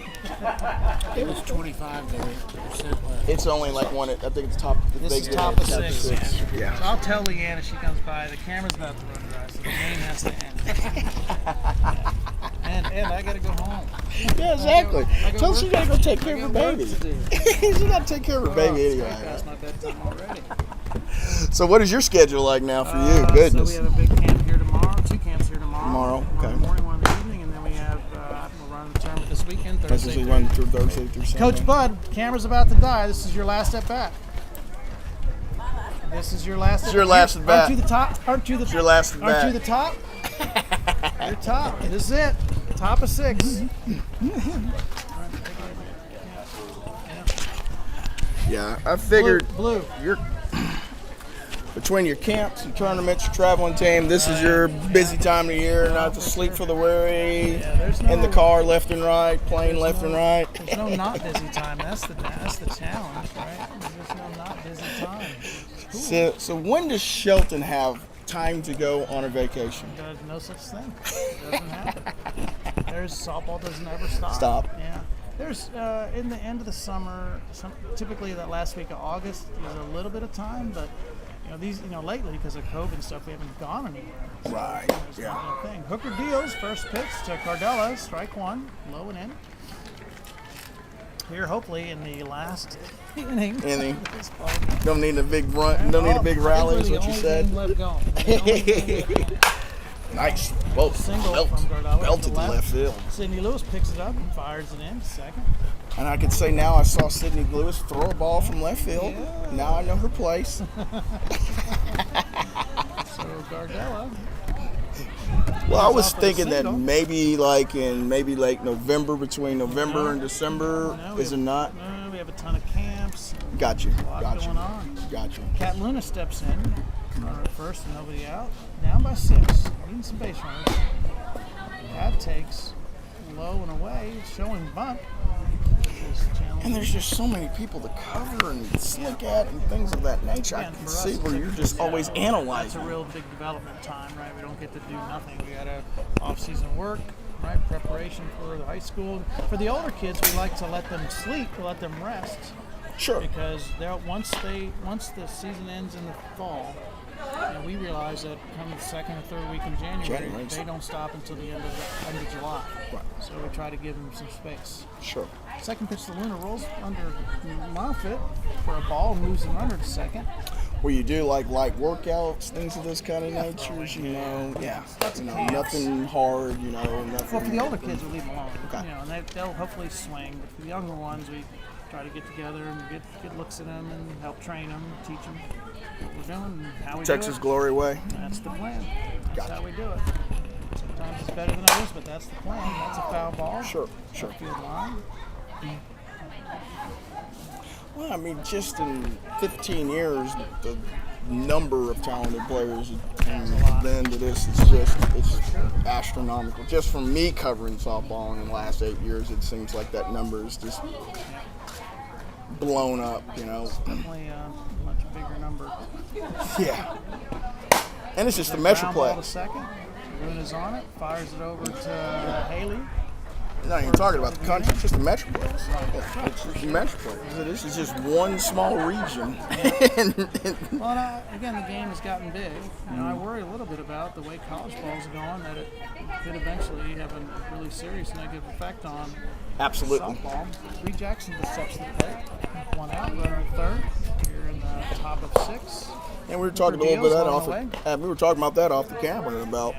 It was 25% left. It's only like one. I think it's top. This is top of 6. Yeah. So I'll tell Leanne if she comes by. The camera's about to run dry, so the game has to end. and I gotta go home. Yeah, exactly. Tell her she gotta go take care of her baby. She gotta take care of her baby anyway. Past my bedtime already. So what is your schedule like now for you? Goodness. So we have a big camp here tomorrow. 2 camps here tomorrow. tomorrow. Okay. One morning, one in the evening, and then we have we'll run the tournament this weekend. That's Thursday. usually run through Thursday through Sunday. Coach Bud, camera's about to die. This is your last at bat. This is your last. It's your last at bat. Aren't you the top? Aren't you the? It's your last at bat. Aren't you the top? You're top. This is it. Top of 6. Yeah, I figured Blue. you're between your camps, your tournaments, your traveling team. This is your busy time of the year. Not to sleep for the weary. In the car, left and right, playing left and right. There's no not busy time. That's the challenge, right? There's no not busy time. Cool. So when does Shelton have time to go on a vacation? There's no such thing. It doesn't happen. Softball doesn't ever stop. Stop. Yeah. There's in the end of the summer, typically that last week of August, there's a little bit of time, but lately because of COVID and stuff, we haven't gone anywhere. So Right. there's Yeah. not a thing. Hooker deals, first pitch to Cardella, strike 1, low and in. Here, hopefully, in the last inning. Don't need a big run. Don't need a big rally, is what you said. Nice. Well, Single from Cardella belted to to left field. Sidney Lewis picks it up and fires it in second. And I can say now I saw Sydney Lewis throw a ball from left field. Yeah. Now I know her place. So Gardella. Well, I was off for the thinking that single. maybe like in late November, between November and December, No, we is it have- not? No, we have a ton of camps. Got you. A lot Got you. going on. Got you. Cat Luna steps in. Runner at first and nobody out. Down by 6. Needing some base runners. Cat takes low and away, showing bunt. And there's just so many people to cover and look at and things of that nature. I And can for us, see where you're just always That's analyzing. a real big development time, right? We don't get to do nothing. We got off-season work, right? Preparation for the high school. For the older kids, we like to let them sleep, to let them rest, Sure. because once the season ends in the fall, and we realize that come the second or third week in January, they don't stop until the end of July. Right. So we try to give them some space. Sure. Second pitch to Luna rolls under Moffitt for a ball and moves the runner to second. Where you do like light workouts, things of this kind of nature, yeah, nothing hard, nothing. Well, for the older kids, we leave them alone. Okay. And they'll hopefully swing. But for the younger ones, we try to get together and get good looks at them and help train them, teach them what we're doing and how we Texas do it. Glory way. That's the plan. That's Gotcha. how we do it. Sometimes it's better than others, but that's the plan. That's a foul ball. Sure. Field line. Well, I mean, just in 15 years, the number of talented players then to this is it's astronomical. Just from me covering softball in the last 8 years, it seems like that number is just blown up, Definitely a much bigger number. Yeah. And it's just the Ground ball to Metroplex. second. Luna's on it. Fires it over to Haley. Not even talking about the country, it's just the Metroplex. It's just the Metroplex. This is just one small region. Well, again, the game has gotten big. I worry a little bit about the way college ball's going, that it could eventually have a really serious negative effect on Absolutely. softball. Lee Jackson just steps to the plate. One out, runner at third. Here in the top of 6. And we were talking a little bit of that off. We were talking about that off the camera about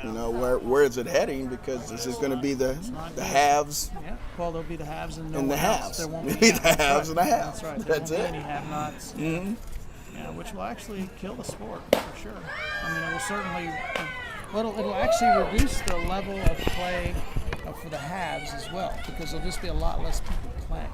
where is it heading, because this is going to be the haves Yeah, well, there'll be the haves and no and the one else. halves. There won't It'll be be the halves and the halves. That's right. That's There it. won't be any have-nots. Mm-hmm. Yeah, which will actually kill the sport for sure. I mean, it will certainly. It'll actually reduce the level of play for the haves as well, because there'll just be a lot less people playing.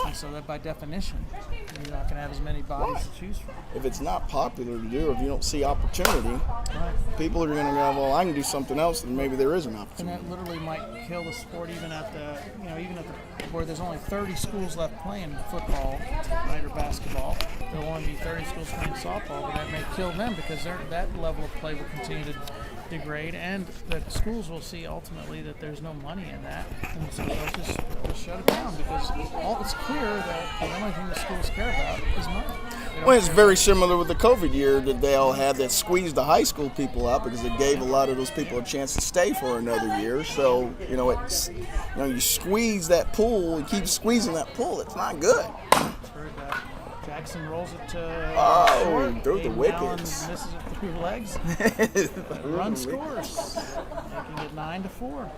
And so that by definition, you're not going to have as many bodies to choose from. If it's not popular to do, if you don't see opportunity, Right. people are going to go, well, I can do something else, and maybe there is an And opportunity. that literally might kill the sport even at where there's only 30 schools left playing football, right, or basketball. There'll only be 30 schools playing softball, but that may kill them because that level of play will continue to degrade, and the schools will see ultimately that there's no money in that, and so they'll just shut it down, because it's clear that the only thing the schools care about is money. They don't Well, it's care very similar with the COVID year that they all had that squeezed the high school people out, because it gave a lot of those people a chance to stay for another year. So, it's you squeeze that pool and keep squeezing that pool. It's not good. Heard that. Jackson rolls it to Oh, short. through the Aiden wickets. Allen misses it through legs. Run scores. Making get 9-4.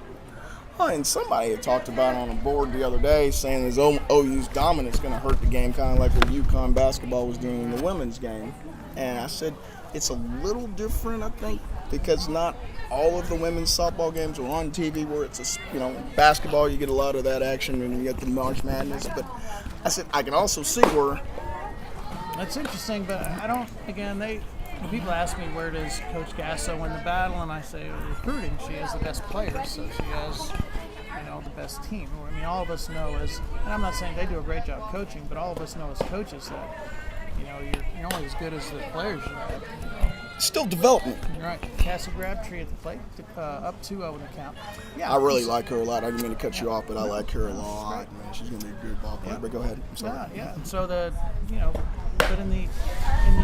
Oh, and somebody had talked about on a board the other day saying this OU's dominance going to hurt the game, kind of like what UConn basketball was doing in the women's game. And I said it's a little different, I think, because not all of the women's softball games are on TV where it's basketball, you get a lot of that action and you get the March Madness. But I said I can also see where. That's interesting, but I don't, again, when people ask me where does Coach Gasso win the battle, and I say recruiting, she has the best players, so she has, the best team. I mean, all of us know and I'm not saying they do a great job coaching, but all of us know as coaches that, you're only as good as the players you have. Still development. Right. Cassie Crabtree at the plate, up 2-0 in the count. Yeah, I really like her a lot. I didn't mean to cut you off, but I like her a lot. Man, she's going to be a good ball player. But go ahead. I'm sorry. Yeah. And so but in the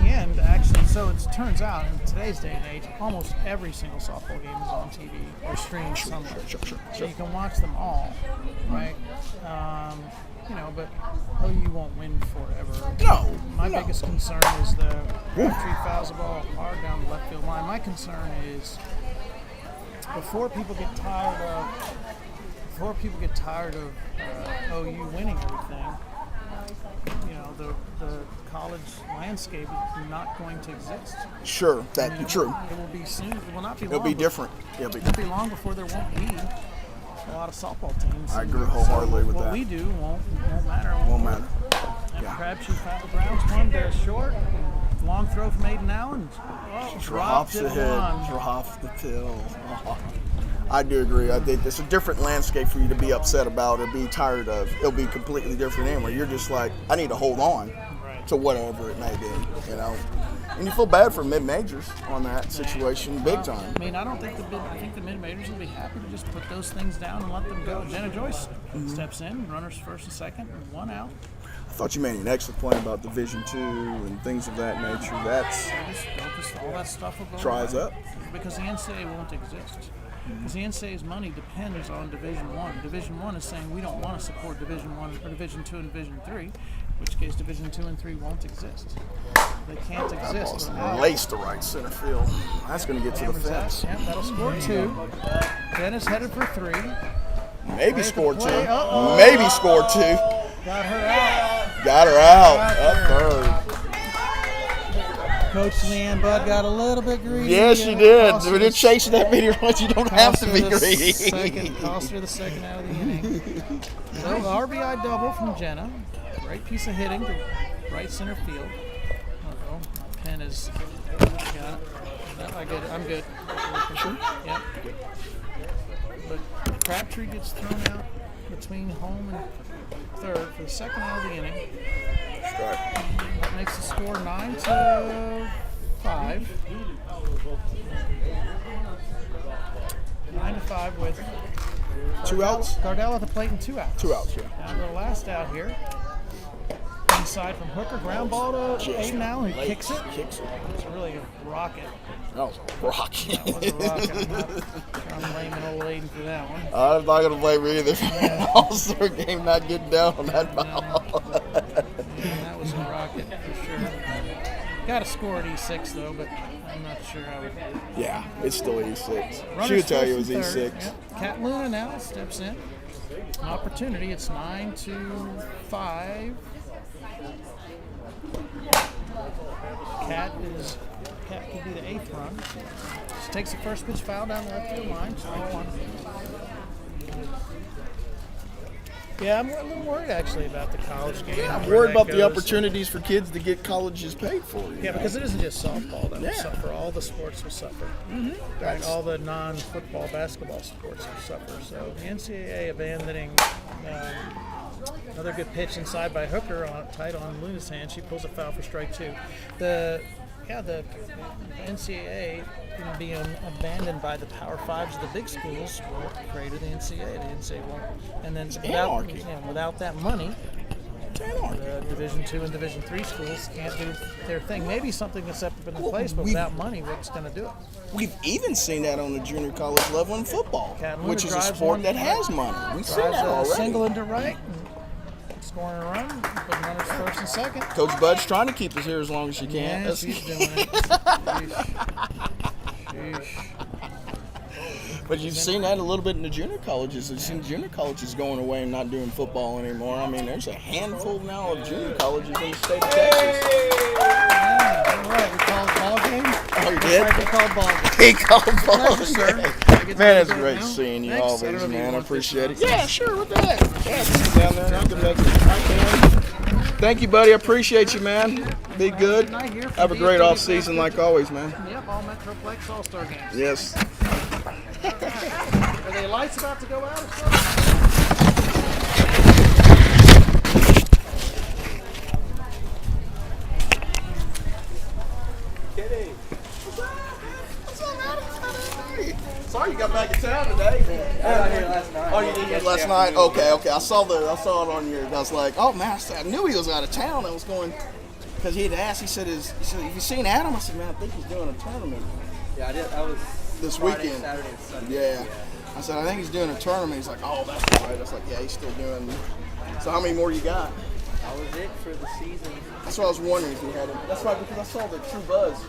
end, actually, so it turns out in today's day and age, almost every single softball game is on TV or streamed somewhere. Sure. So you can watch them all, right? But OU won't win forever. No. My biggest concern is the Crabtree fouls the ball hard down the left field line. My concern is before people get tired of OU winning everything, the college landscape is not going to exist. Sure, that's true. It will be soon. It will not be. It'll be different. It'll be long before there won't be a lot of softball teams. I agree wholeheartedly with that. What we do won't matter. Won't matter. And Crabtree fouled the Browns one, they're short. Long throw from Aiden Allen. Drops the head. Drops the pill. I do agree. I think it's a different landscape for you to be upset about or be tired of. It'll be completely different anyway. You're just like, I need to hold on to whatever it may be, And you feel bad for mid-majors on that situation, big time. I mean, I think the mid-majors will be happy to just put those things down and let them go. Jenna Joyce steps in, runners first and second, 1 out. I thought you made an excellent point about Division II and things of that nature. That's all that stuff will go dries away up because the NCAA won't exist. Because the NCAA's money depends on Division I. Division I is saying we don't want to support Division I or Division II and Division III, in which case Division II and III won't exist. They can't exist. Laced the right center field. That's going to get to the fence. Yeah, that'll score 2. Dennis headed for 3. Maybe score 2. Maybe score 2. Got her out. Got her out. Up third. Coach Leanne Budd got a little bit greedy. Yeah, she did. When you're chasing that video, you don't have to be greedy. Cost her the second out of the inning. So the RBI double from Jenna. Great piece of hitting to right center field. Uh-oh, my pen is. Got it. No, I get it. I'm good. Sure. Yep. But Crabtree gets thrown out between home and third for the second out of the inning. That makes the score 9-5. 9-5 with 2 outs. Gardell at the plate and 2 outs. 2 outs, yeah. Now the last out here. Inside from Hooker, ground ball to Aiden Allen, who kicks it. It's really a rocket. That was a rocket. That was a rocket. I'm blaming old Aiden for that one. I'm not going to blame her either for the All-Star game not getting down on that ball. That was a rocket for sure. Got a score at E6 though, but I'm not sure how it. Yeah, it's still E6. Runners She would tell you it was first and E6. third. Yep. Kat Luna now steps in. An opportunity. It's 9-5. Kat could be the 8th run. She takes the first pitch foul down the left field line. 2-1. Yeah, I'm a little worried actually about the college game. Yeah, I'm worried about the opportunities for kids to get colleges paid for. Yeah, because it isn't just softball that will suffer. All the sports will suffer. Right? All the non-football basketball sports will suffer. So the NCAA abandoning another good pitch inside by Hooker tight on Luna's hand. She pulls a foul for strike 2. The NCAA being abandoned by the Power Fives of the big schools will create the NCAA. The NCAA won't. And then without that money, the Division II and Division III schools can't do their thing. Maybe something that's up in place, but without money, what's going to do it? We've even seen that on the junior college level in football, Cataluna which is a sport that has money. We've seen that already. Single into right, scoring a run, putting runners first and second. Coach Bud's trying to keep us here as long as she can. Yeah, she's doing it. Sheesh. But you've seen that a little bit in the junior colleges. You've seen junior colleges going away and not doing football anymore. I mean, there's a handful now of junior colleges in the state of Texas. Yeah, all right. We called ball game. Oh, you did? We called ball game. He called ball. Sir. Man, it's great seeing you Thanks. I always, don't know if you man. I want appreciate it. this. Yeah, sure, with that. Yeah, sit down there and you can make it. Thank you, buddy. I appreciate you, man. Be good. Night here from Have a great DFW off season like always, man. Yep, all Metroplex All-Star games. Yes. Are the lights about to go out or something? Sorry you got back in town today. I got here last night. Oh, you did here last night? Okay. I saw it on your. I was like, oh man, I knew he was out of town. I was going because he had asked. He said, have you seen Adam? I said, man, I think he's doing a tournament Yeah, I did. I was this Friday, weekend. Saturday, and Sunday. Yeah. I said, I think he's doing a tournament. He's like, oh, that's right. I was like, yeah, he's still doing. So how many more you got? That was it for the season. That's what I was wondering if you had it. That's right, because I saw the True Buzz.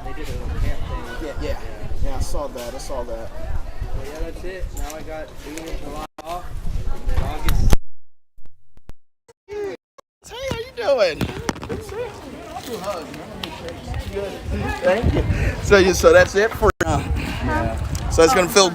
They did a little camp thing. Yeah, I saw that. But yeah, that's it. Now I got June and July off. And then August. Hey, how you doing? Good to see you. Two hugs, man. Good. Thank you. So that's it for now. Yeah. So it's gonna feel good.